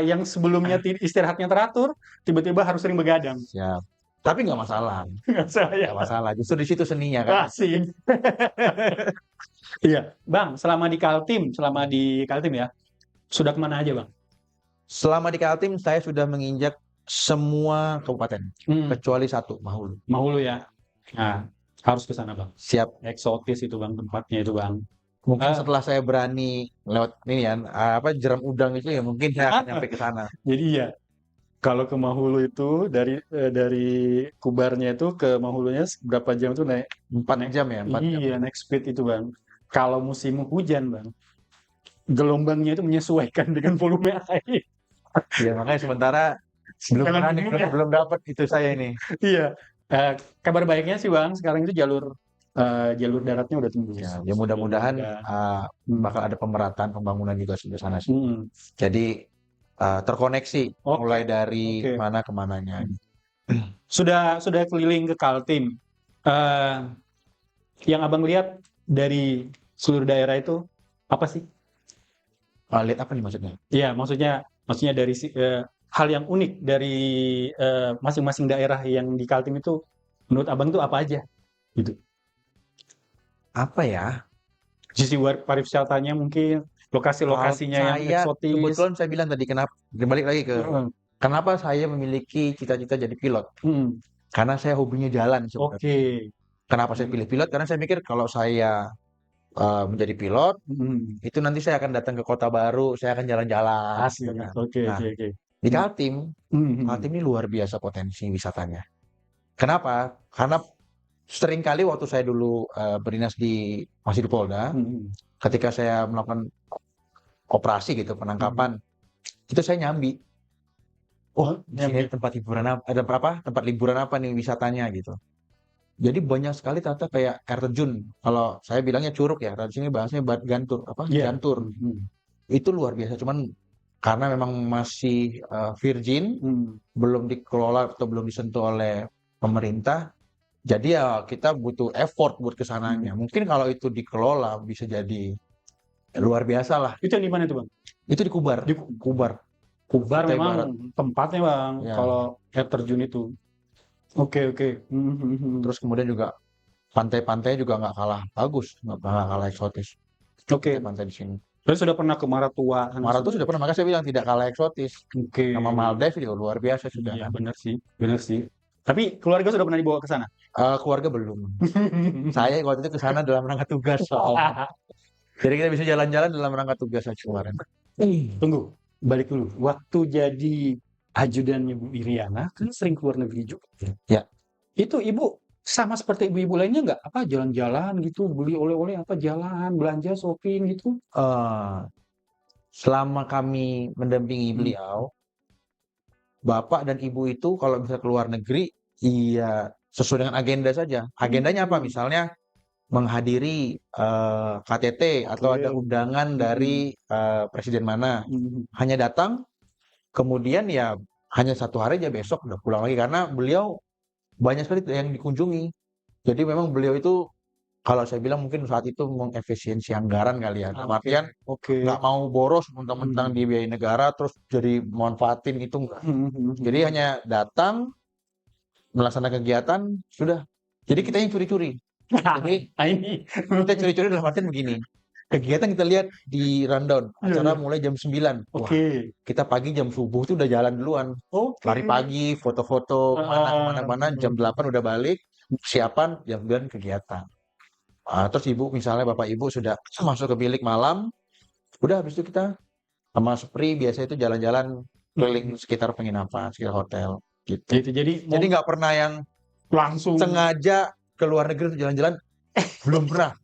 yang sebelumnya istirahatnya teratur, tiba-tiba harus sering begadang. Siap. Tapi nggak masalah. Nggak salah ya. Nggak masalah. Justru di situ seninya kan. Asik. Iya, Bang. Selama di Kaltim ya, sudah kemana aja, Bang? Selama di Kaltim, saya sudah menginjak semua kabupaten, kecuali satu, Mahulu. Mahulu ya. Nah, harus ke sana, Bang. Siap. Eksotis itu, Bang, tempatnya itu, Bang. Mungkin setelah saya berani lewat ini ya, jeram udang itu ya, mungkin saya akan nyampe ke sana. Jadi ya, kalau ke Mahulu itu dari Kubarnya itu ke Mahulunya berapa jam itu naik? 4 jam ya, 4 jam. Iya, naik speed itu, Bang. Kalau musim hujan, Bang, gelombangnya itu menyesuaikan dengan volume air. Ya, makanya sementara belum dapat itu saya ini. Iya. Kabar baiknya sih, Bang, sekarang itu jalur daratnya udah tembus. Ya mudah-mudahan bakal ada pemerataan pembangunan juga di sana sih. Jadi terkoneksi mulai dari mana ke mananya. Sudah keliling ke Kaltim. Yang Abang lihat dari seluruh daerah itu apa sih? Lihat apa nih maksudnya? Iya, maksudnya dari hal yang unik dari masing-masing daerah yang di Kaltim itu menurut Abang itu apa aja? Gitu. Apa ya? Sisi pariwisatanya mungkin, lokasi-lokasinya yang eksotis. Kebetulan saya bilang tadi kenapa balik lagi ke kenapa saya memiliki cita-cita jadi pilot? Karena saya hobinya jalan sebenarnya. Kenapa saya pilih pilot? Karena saya mikir kalau saya menjadi pilot, itu nanti saya akan datang ke kota baru, saya akan jalan-jalan. Di Kaltim, Kaltim ini luar biasa potensi wisatanya. Kenapa? Karena seringkali waktu saya dulu berdinas masih di Polda, ketika saya melakukan operasi gitu, penangkapan, itu saya nyambi. Oh, di sini tempat hiburan apa? Ada berapa? Tempat liburan apa nih wisatanya gitu. Jadi banyak sekali ternyata kayak air terjun. Kalau saya bilangnya curug ya, di sini bahasanya gantur, gantur. Itu luar biasa. Cuman karena memang masih virgin, belum dikelola atau belum disentuh oleh pemerintah, jadi ya kita butuh effort buat kesananya. Mungkin kalau itu dikelola bisa jadi luar biasa lah. Itu yang di mana itu, Bang? Itu di Kubar. Kubar memang tempatnya, Bang. Ya. Kalau air terjun itu. Oke. Terus kemudian juga pantai-pantainya juga nggak kalah bagus, nggak kalah eksotis. Pantai di sini. Terus sudah pernah ke Maratua? Maratua sudah pernah, makanya saya bilang tidak kalah eksotis. Nama Maldives juga luar biasa sudah. Iya, benar sih. Tapi keluarga sudah pernah dibawa ke sana? Keluarga belum. Saya waktu itu ke sana dalam rangka tugas. Jadi kita bisa jalan-jalan dalam rangka tugas aja kemarin. Tunggu, balik dulu. Waktu jadi ajudannya Bu Iriana, kan sering keluar negeri juga. Ya. Itu Ibu sama seperti ibu-ibu lainnya nggak? Apa jalan-jalan gitu, beli oleh-oleh apa jalan, belanja, shopping gitu? Selama kami mendampingi beliau, Bapak dan Ibu itu kalau bisa keluar negeri, iya sesuai dengan agenda saja. Agendanya apa? Misalnya menghadiri KTT atau ada undangan dari presiden mana. Hanya datang, kemudian ya hanya 1 hari aja besok udah pulang lagi. Karena beliau banyak sekali yang dikunjungi. Jadi memang beliau itu, kalau saya bilang mungkin saat itu mengefisiensi anggaran kali ya. Artian nggak mau boros mentang-mentang dibiayai negara terus jadi manfaatin itu enggak. Jadi hanya datang, melaksanakan kegiatan, sudah. Jadi kita yang curi-curi. Jadi kita curi-curi dalam artian begini. Kegiatan kita lihat di rundown, Iya, acara iya. mulai jam 9. Wah, Oke. kita pagi jam subuh tuh udah jalan duluan. Oke. Lari pagi, foto-foto kemana-mana, jam 8 udah balik, persiapan, jam 9 kegiatan. Terus ibu misalnya bapak ibu sudah masuk ke bilik malam, udah habis itu kita sama Supri biasa itu jalan-jalan keliling sekitar penginapan, sekitar hotel gitu. Gitu. Jadi Jadi nggak pernah yang langsung. sengaja ke luar negeri untuk jalan-jalan, belum pernah.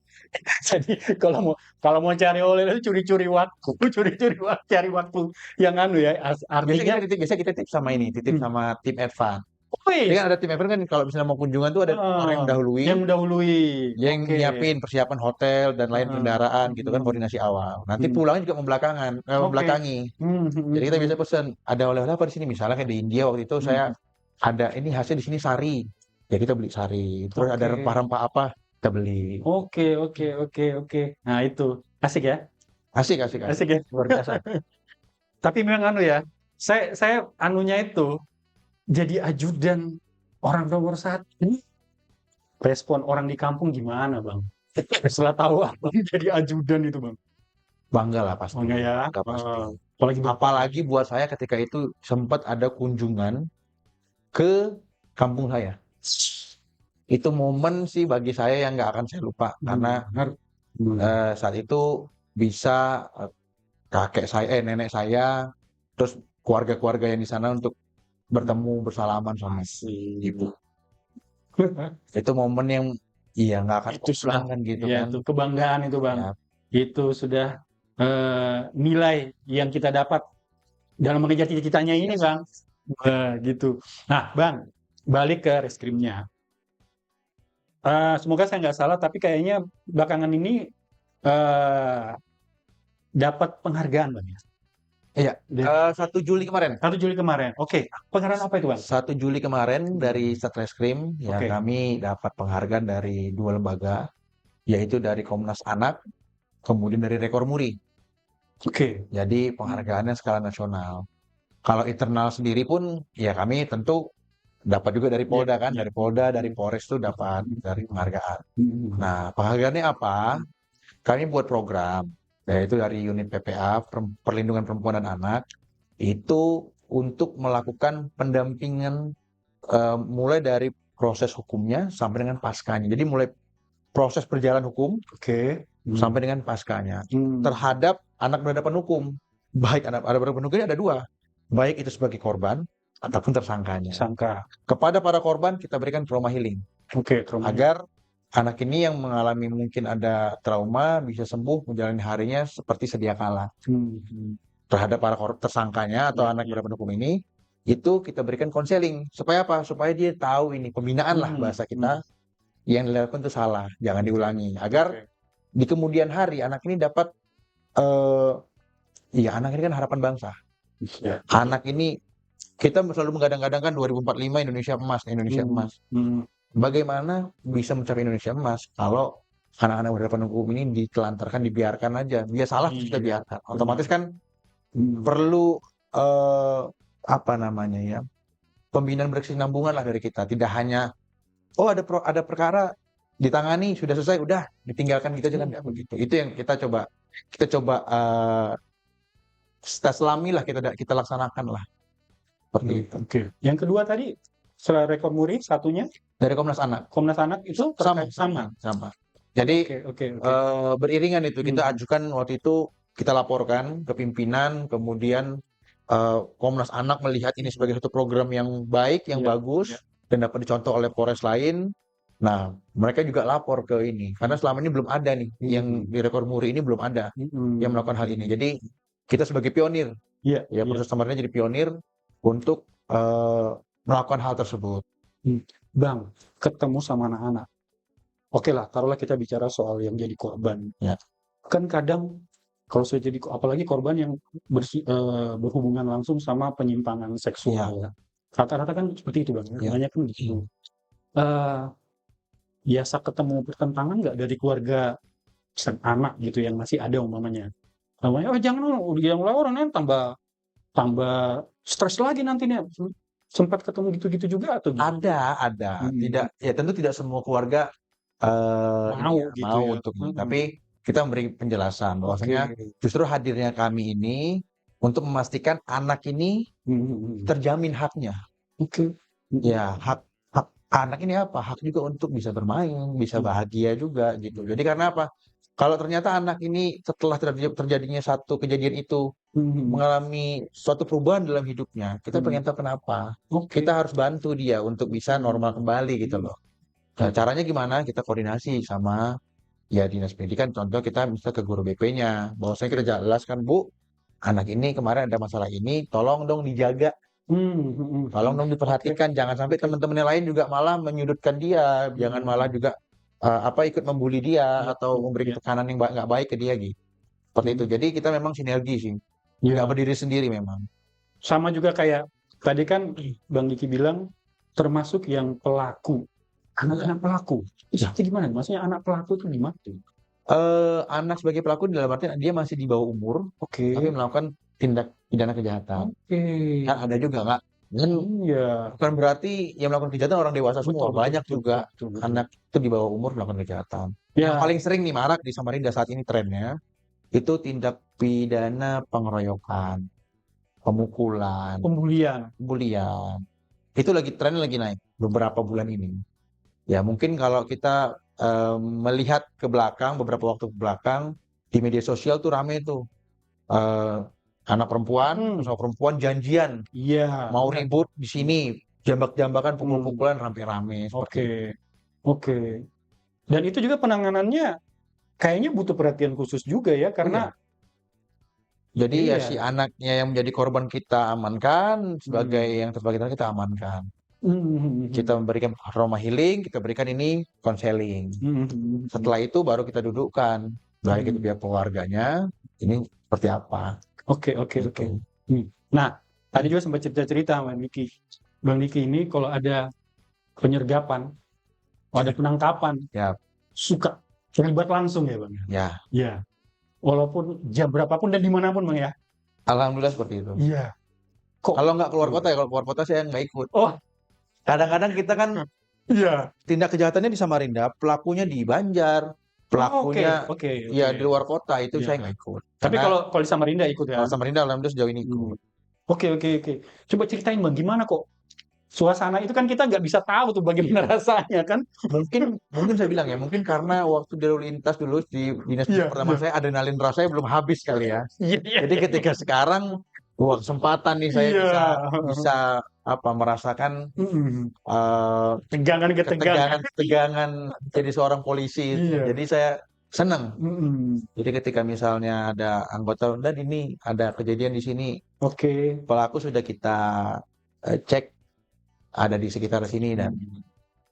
Jadi kalau mau cari oleh itu curi-curi waktu, curi-curi waktu, cari waktu yang anu ya. Artinya. Biasa kita titip sama ini, titip Hmm. sama tim advance. Jadi Wis. kan ada tim advance kan kalau misalnya mau kunjungan tuh ada orang yang Yang mendahului, mendahului. dia yang Oke. nyiapin persiapan hotel dan lain kendaraan gitu kan Hmm. koordinasi awal. Nanti Hmm. pulangnya juga Oke. membelakangi. Jadi kita biasa pesan ada oleh-oleh apa di sini. Misalnya kayak di India waktu itu saya ada ini hasil di sini sari, ya kita beli sari. Terus ada Oke. rempah-rempah apa kita beli. Oke, oke, oke, oke. Nah, itu asik ya, Asik, asik, asik. asik ya. Luar biasa. Tapi memang anu ya, saya anunya itu jadi ajudan orang nomor satu. Ini respon orang di kampung gimana, Bang? Setelah tahu Abang jadi ajudan itu, Bang. Bangga lah Oh pasti. enggak ya? Bangga pasti. Apalagi Bapak. Apalagi buat saya ketika itu sempat ada kunjungan ke kampung saya. Itu momen sih bagi saya yang nggak akan saya lupa karena saat itu bisa kakek saya, nenek saya, terus keluarga-keluarga yang di sana untuk bertemu bersalaman sama ibu. Itu momen yang iya nggak akan Itu sudah, kan gitu ya kan. itu kebanggaan itu, Bang. Ya, Itu sudah nilai yang kita dapat dalam mengejar cita-citanya ini, Bang. Gitu. Nah, Bang, balik ke reskrimnya. Semoga saya nggak salah, tapi kayaknya belakangan ini dapat penghargaan, Bang ya. iya. Dari 1 Juli kemarin. 1 Juli kemarin. Oke, penghargaan apa itu, Bang? 1 Juli kemarin dari Satreskrim ya Oke. kami dapat penghargaan dari 2 lembaga, yaitu dari Komnas Anak, kemudian dari Rekor Muri. Oke. Jadi penghargaannya skala nasional. Kalau internal sendiri pun ya kami tentu dapat juga dari Polda kan, dari Polda, dari Polres itu dapat dari penghargaan. Nah, penghargaannya apa? Kami buat program, yaitu dari unit PPA, Perlindungan Perempuan dan Anak, itu untuk melakukan pendampingan mulai dari proses hukumnya sampai dengan paskanya. Jadi mulai proses berjalan hukum Oke. sampai dengan paskanya terhadap anak berhadapan hukum. Baik anak berhadapan hukum ini ada dua, baik itu sebagai korban ataupun tersangkanya. Sangka. Kepada para korban kita berikan trauma healing Oke, trauma. agar anak ini yang mengalami mungkin ada trauma bisa sembuh menjalani harinya seperti sedia kala. Terhadap para tersangkanya atau anak berhadapan hukum ini, itu kita berikan konseling. Supaya apa? Supaya dia tahu ini pembinaan lah bahasa kita, yang dilakukan itu salah, jangan diulangi. Agar di kemudian hari anak ini dapat, iya anak ini kan harapan bangsa. Anak ini kita selalu menggadang-gadangkan 2045 Indonesia emas, Indonesia emas. Bagaimana bisa mencapai Indonesia emas kalau anak-anak berhadapan hukum ini ditelantarkan, dibiarkan aja. Dia salah terus kita biarkan. Otomatis kan perlu apa namanya ya, pembinaan berkesinambungan lah dari kita. Tidak hanya ada perkara ditangani sudah selesai udah ditinggalkan gitu aja kan nggak begitu. Itu yang kita coba kita selami lah, kita laksanakan lah seperti itu. Oke. Yang kedua tadi setelah Rekor Muri, satunya Dari Komnas Anak Komnas Anak itu sama. Jadi Oke. beriringan itu kita ajukan waktu itu, kita laporkan ke pimpinan, kemudian Komnas Anak melihat ini sebagai satu program yang baik, yang bagus, dan dapat dicontoh oleh Polres lain. Nah, mereka juga lapor ke ini, karena selama ini belum ada nih, yang di Rekor Muri ini belum ada yang melakukan hal ini. Jadi kita sebagai pionir, ya proses Samarnya jadi pionir untuk melakukan hal tersebut. Bang, ketemu sama anak-anak. Oke lah, taruhlah kita bicara soal yang jadi korban. Ya. Kan kadang kalau saya jadi, apalagi korban yang berhubungan langsung sama penyimpangan seksual. Rata-rata kan seperti itu, Bang. Banyak kan gitu. Biasa ketemu pertentangan nggak dari keluarga anak gitu yang masih ada umpamanya. Namanya, jangan yang lawan nanti tambah stres lagi nantinya. Sempat ketemu gitu-gitu juga atau gitu? Ada. Tidak, ya tentu tidak semua keluarga mau gitu ya. untuk tapi kita memberi penjelasan Oke. bahwasanya justru hadirnya kami ini untuk memastikan anak ini terjamin haknya. Oke. Ya, hak hak anak ini apa? Hak juga untuk bisa bermain, bisa bahagia juga gitu. Jadi karena apa? Kalau ternyata anak ini setelah terjadinya satu kejadian itu mengalami suatu perubahan dalam hidupnya, kita pengen tahu kenapa. Oke. Kita harus bantu dia untuk bisa normal kembali gitu loh. Nah, caranya gimana? Kita koordinasi sama ya dinas pendidikan. Contoh kita bisa ke guru BP-nya. Bahwasanya kita jelaskan, Bu, anak ini kemarin ada masalah ini, tolong dong dijaga. Tolong dong Oke. diperhatikan, jangan sampai teman-teman yang lain juga malah menyudutkan dia, jangan malah juga ikut membuli dia atau memberi tekanan yang nggak baik ke dia gitu. Seperti itu. Jadi kita memang sinergi sih, nggak Ya, berdiri sendiri memang. sama juga kayak tadi kan Bang Diki bilang termasuk yang pelaku. Anak-anak pelaku. Itu gimana? Maksudnya anak pelaku itu gimana? Anak sebagai pelaku dalam artian dia masih di bawah umur, Oke. tapi melakukan tindak pidana kejahatan. Oke. Kan ada juga nggak? Kan Iya. bukan berarti yang melakukan kejahatan orang dewasa semua. Betul, Banyak betul, juga betul, betul. anak itu di bawah umur melakukan kejahatan. Yang Ya, paling sering nih marak di Samarinda saat ini trennya itu tindak pidana pengeroyokan, pemukulan, pembulian. bulian. Itu lagi tren lagi naik beberapa bulan ini. Ya mungkin kalau kita melihat ke belakang beberapa waktu ke belakang di media sosial tuh rame tuh eh, anak perempuan sama perempuan janjian Iya. mau ribut di sini jambak-jambakan Hmm. pukul-pukulan rame-rame seperti Oke. itu. Oke. Dan itu juga penanganannya kayaknya butuh perhatian khusus juga ya, karena Jadi ya iya. si anaknya yang menjadi korban kita amankan, sebagai yang terbagi kita amankan. Kita memberikan trauma healing, kita berikan ini konseling. Setelah itu baru kita dudukkan, baik itu pihak keluarganya, ini seperti apa. Oke, oke, oke. Nah, tadi juga sempat cerita-cerita sama Niki. Bang Niki ini kalau ada penyergapan, ada penangkapan, Ya, suka terlibat langsung ya Bang? ya. Ya. Walaupun jam berapapun dan dimanapun Bang ya? Alhamdulillah seperti itu. Iya. Kok? Kalau nggak keluar kota ya, kalau keluar kota saya nggak ikut. Oh, Kadang-kadang kita kan iya. tindak kejahatannya di Samarinda, pelakunya di Banjar, pelakunya Oke, ya di luar kota itu Iya. saya nggak ikut. Tapi Karena kalau di Samarinda ikut ya? kalau Samarinda alhamdulillah sejauh ini ikut. Oke, oke, oke. Coba ceritain Bang, gimana kok suasana itu kan kita nggak bisa tahu tuh bagaimana rasanya kan? Mungkin saya bilang ya, mungkin karena waktu di lalu lintas dulu di dinas pertama saya adrenalin rasanya belum habis kali ya. Iya, iya. Jadi ketika sekarang wah kesempatan nih saya Iya. bisa merasakan Tegangan-ketegangan. ketegangan jadi seorang polisi. Iya. Jadi saya senang. Mm-mm. Jadi ketika misalnya ada anggota dan ini ada kejadian di sini, Oke. pelaku sudah kita cek ada di sekitar sini dan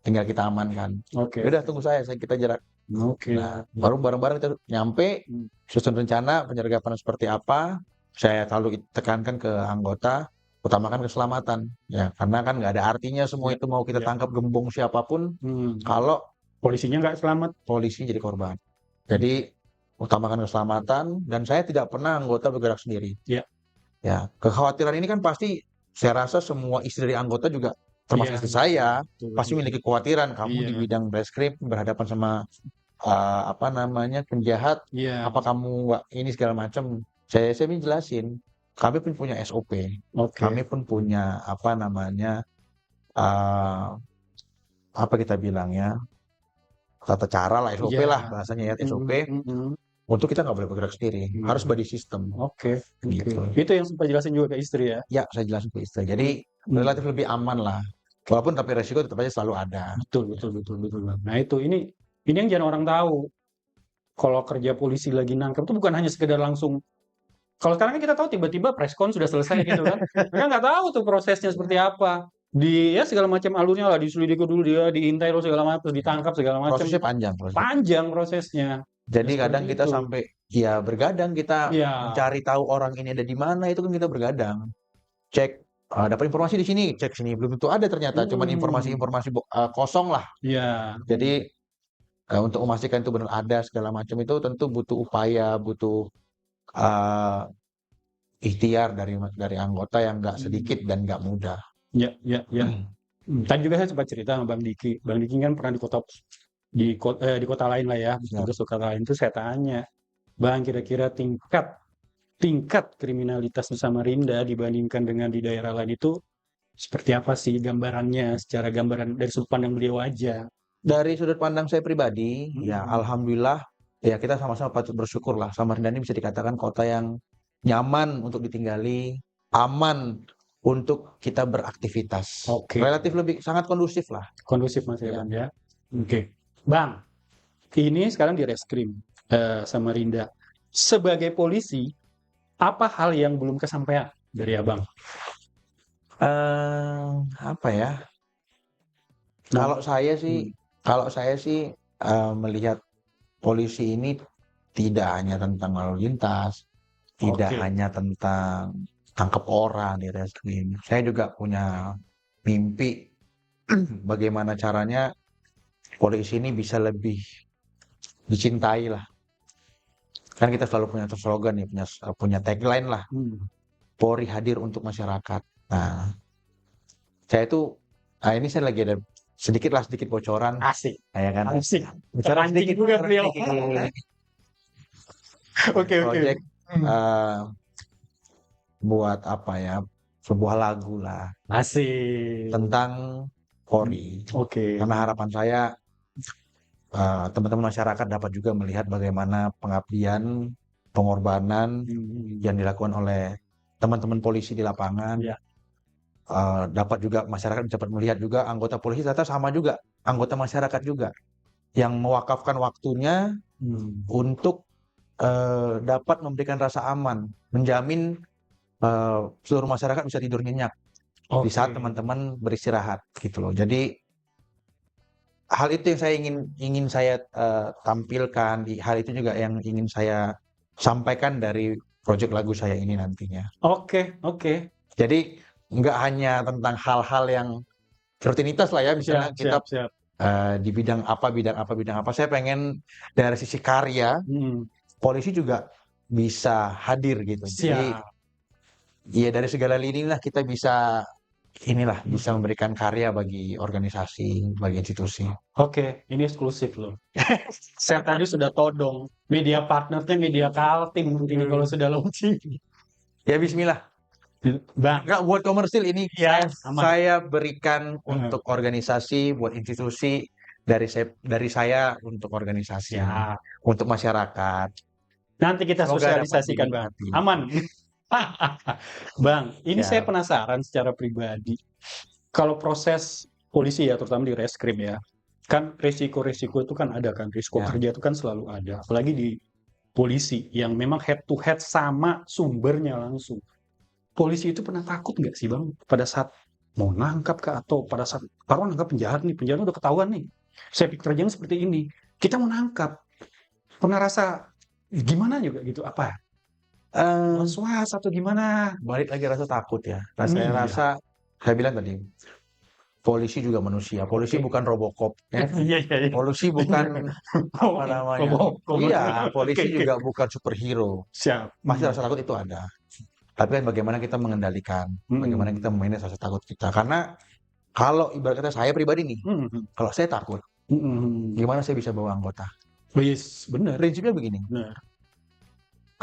tinggal kita amankan. Oke. Udah tunggu saya kita jarak. Oke. Nah, baru bareng-bareng kita nyampe, susun rencana penyergapan seperti apa. Saya selalu tekankan ke anggota, utamakan keselamatan. Ya, karena kan nggak ada artinya semua itu mau kita tangkap gembong siapapun, kalau polisinya nggak selamat, polisi jadi korban. Jadi utamakan keselamatan dan saya tidak pernah anggota bergerak sendiri. Iya. Ya, kekhawatiran ini kan pasti saya rasa semua istri dari anggota juga termasuk istri saya pasti memiliki kekhawatiran kamu di bidang reskrim berhadapan sama penjahat, apa kamu ini segala macam. Saya jelasin, kami pun punya SOP, kami pun punya apa kita bilang ya, tata cara lah, SOP lah bahasanya ya, SOP. Untuk kita nggak boleh bergerak sendiri, harus body system. Oke. Gitu. Itu yang sempat jelasin juga ke istri ya? Ya, saya jelasin ke istri. Jadi relatif lebih aman lah. Walaupun tapi resiko tetap aja selalu ada. Betul. Nah itu, ini yang jarang orang tahu. Kalau kerja polisi lagi nangkep itu bukan hanya sekedar langsung. Kalau sekarang kan kita tahu tiba-tiba preskon sudah selesai gitu kan. Kita nggak tahu tuh prosesnya seperti apa. Segala macam alurnya lah, diselidiki dulu dia, diintai terus segala macam, ditangkap segala macam. Prosesnya panjang. Panjang prosesnya. Jadi kadang kita sampai ya bergadang, kita mencari tahu orang ini ada di mana, itu kan kita bergadang. Cek dapat informasi di sini, cek sini belum tentu ada ternyata, cuman informasi-informasi kosong lah. Iya. Jadi untuk memastikan itu benar ada segala macam itu tentu butuh upaya, butuh ikhtiar dari anggota yang nggak sedikit dan nggak mudah. Ya. Tadi juga saya sempat cerita sama Bang Diki. Bang Diki kan pernah di kota di kota lain lah ya, Siap. tugas kota lain itu saya tanya, Bang, kira-kira tingkat kriminalitas di Samarinda dibandingkan dengan di daerah lain itu seperti apa sih gambarannya, secara gambaran dari sudut pandang beliau aja. Dari sudut pandang saya pribadi, ya Hmm. alhamdulillah, ya kita sama-sama patut bersyukur lah. Samarinda ini bisa dikatakan kota yang nyaman untuk ditinggali, aman untuk kita beraktivitas. Oke, Relatif lebih sangat kondusif lah. kondusif Mas Ya. Irfan ya. Oke, Bang, ini sekarang di Reskrim Samarinda. Sebagai polisi, apa hal yang belum kesampaian dari Abang? Apa ya? Nah, Kalau saya sih melihat polisi ini tidak hanya tentang lalu lintas, tidak Oke. hanya tentang tangkap orang di reskrim. Saya juga punya mimpi bagaimana caranya polisi ini bisa lebih dicintai lah. Kan kita selalu punya slogan ya, punya tagline lah, Polri hadir untuk masyarakat. Nah, saya itu, ini saya lagi ada sedikit bocoran, Asik, ya kan? asik. Bocoran Terpancing sedikit, juga bocoran beliau. sedikit. Oke, oke. Project Hmm. buat apa ya? Sebuah lagu lah Asik. tentang Polri. Oke. Karena harapan saya teman-teman masyarakat dapat juga melihat bagaimana pengabdian, pengorbanan yang dilakukan oleh teman-teman polisi di lapangan. Ya. Dapat juga masyarakat dapat melihat juga anggota polisi ternyata sama juga anggota masyarakat juga yang mewakafkan waktunya untuk dapat memberikan rasa aman, menjamin seluruh masyarakat bisa tidur nyenyak di saat teman-teman beristirahat gitu loh. Jadi hal itu yang saya ingin saya tampilkan, hal itu juga yang ingin saya sampaikan dari proyek lagu saya ini nantinya. Oke. Jadi nggak hanya tentang hal-hal yang rutinitas lah ya, misalnya kita Siap. di bidang apa. Saya pengen dari sisi karya, polisi juga bisa hadir gitu. Jadi Siap. ya dari segala lini lah kita bisa memberikan karya bagi organisasi, bagi institusi. Oke, ini eksklusif loh. Saya tadi sudah todong. Media partnernya media Kaltim mungkin kalau sudah launching. Ya bismillah. Bang, Nggak buat komersil ini ya, aman. saya berikan untuk organisasi, buat institusi, dari saya untuk organisasi, Ya. untuk masyarakat. Nanti kita Semoga dapat sosialisasikan, Bang. dinikmati. Aman. Bang, ini saya Siap. penasaran secara pribadi. Kalau proses polisi ya, terutama di reskrim ya, kan resiko-resiko itu kan ada kan, risiko Ya. kerja itu kan selalu ada. Apalagi di polisi yang memang head to head sama sumbernya langsung. Polisi itu pernah takut nggak sih Bang pada saat mau nangkap kah atau pada saat taruh nangkap penjahat udah ketahuan nih. Saya pikir kerjanya seperti ini. Kita mau nangkap. Pernah rasa gimana juga gitu apa? Was-was atau gimana? Balik lagi rasa takut ya. Iya. Saya bilang tadi, polisi juga manusia. Polisi Oke. bukan Robocop. Ya. Iya. Polisi bukan apa namanya? Iya, polisi juga bukan superhero. Siap. Pasti rasa takut itu ada. Tapi kan bagaimana kita mengendalikan, bagaimana kita memanage rasa takut kita. Karena kalau ibarat kata saya pribadi nih, kalau saya takut, gimana saya bisa bawa anggota? Yes, benar. Prinsipnya begini, Benar.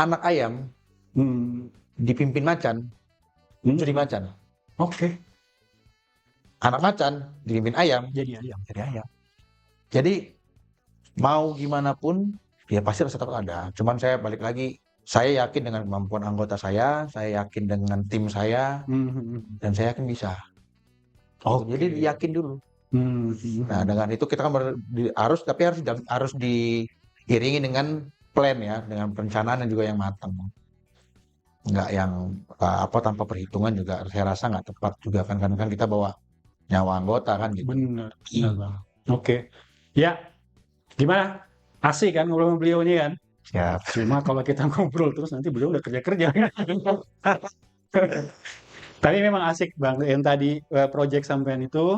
anak ayam dipimpin macan, jadi macan. Oke. Anak macan dipimpin ayam, Jadi ayam. jadi ayam. Jadi mau gimana pun, ya pasti rasa takut ada. Cuman saya balik lagi, saya yakin dengan kemampuan anggota saya yakin dengan tim saya, dan saya yakin bisa. Jadi yakin dulu. Nah dengan itu kita kan harus diiringi dengan plan ya, dengan perencanaan yang juga yang matang. Nggak yang tanpa perhitungan juga saya rasa nggak tepat juga kan, karena kan kita bawa nyawa anggota kan gitu. Benar Bang. Oke. Ya, gimana? Asik kan ngobrol sama beliau ini kan? Siap. Cuma kalau kita ngobrol terus nanti beliau udah kerja. Tapi memang asik Bang, yang tadi project sampean itu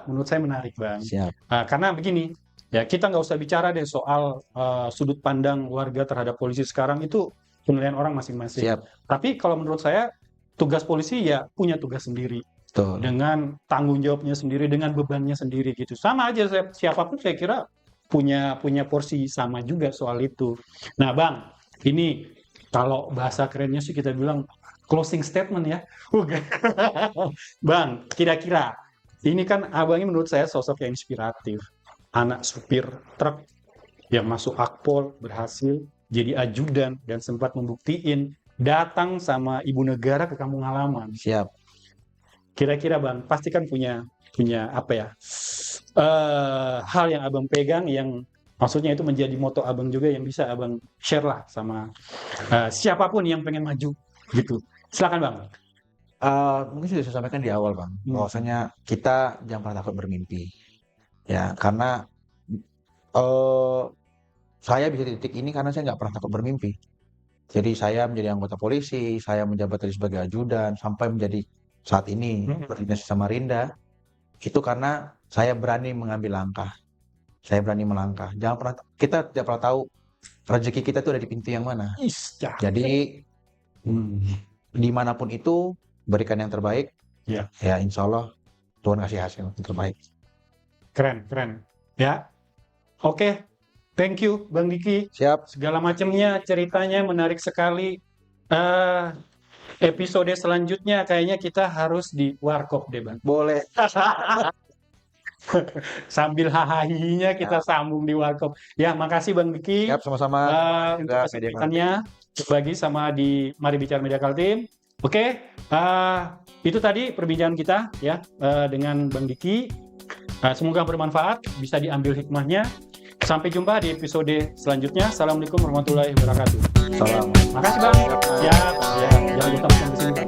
menurut saya menarik Bang. Siap. Karena begini, ya kita nggak usah bicara deh soal sudut pandang warga terhadap polisi sekarang, itu penilaian orang masing-masing. Siap. Tapi kalau menurut saya tugas polisi ya punya tugas sendiri. Betul. dengan tanggung jawabnya sendiri, dengan bebannya sendiri gitu. Sama aja siapapun saya kira punya porsi sama juga soal itu. Nah, Bang, ini kalau bahasa kerennya sih kita bilang closing statement ya. Bang, kira-kira ini kan Abang ini menurut saya sosok yang inspiratif. Anak supir truk yang masuk Akpol berhasil jadi ajudan dan sempat membuktiin datang sama ibu negara ke kampung halaman. Siap. Kira-kira Bang, pasti kan punya apa ya, hal yang Abang pegang yang maksudnya itu menjadi moto Abang juga yang bisa Abang share lah sama siapapun yang pengen maju gitu. Silakan Bang. Mungkin sudah saya sampaikan di awal, Bang, bahwasanya kita jangan pernah takut bermimpi. Ya, karena saya bisa di titik ini karena saya nggak pernah takut bermimpi. Jadi saya menjadi anggota polisi, saya menjabat tadi sebagai ajudan, sampai menjadi saat ini berdinas di Samarinda, itu karena saya berani mengambil langkah. Saya berani melangkah. Kita tidak pernah tahu rezeki kita itu ada di pintu yang mana. Jadi dimanapun itu berikan yang terbaik. Ya. Ya, insya Allah Tuhan kasih hasil yang terbaik. Keren. Ya. Oke. Thank you Bang Diki. Siap. Segala macamnya ceritanya menarik sekali. Episode selanjutnya kayaknya kita harus di Warkop deh Bang. Boleh. Sambil hahahinya kita sambung di Warkop. Ya, makasih Bang Diki. Siap, sama-sama. Untuk kesempatannya berbagi sama di Mari Bicara Media Kaltim. Oke, itu tadi perbincangan kita ya dengan Bang Diki. Semoga bermanfaat, bisa diambil hikmahnya. Sampai jumpa di episode selanjutnya. Assalamualaikum warahmatullahi wabarakatuh. Salam. Makasih Bang. Ya, jangan lupa di sini.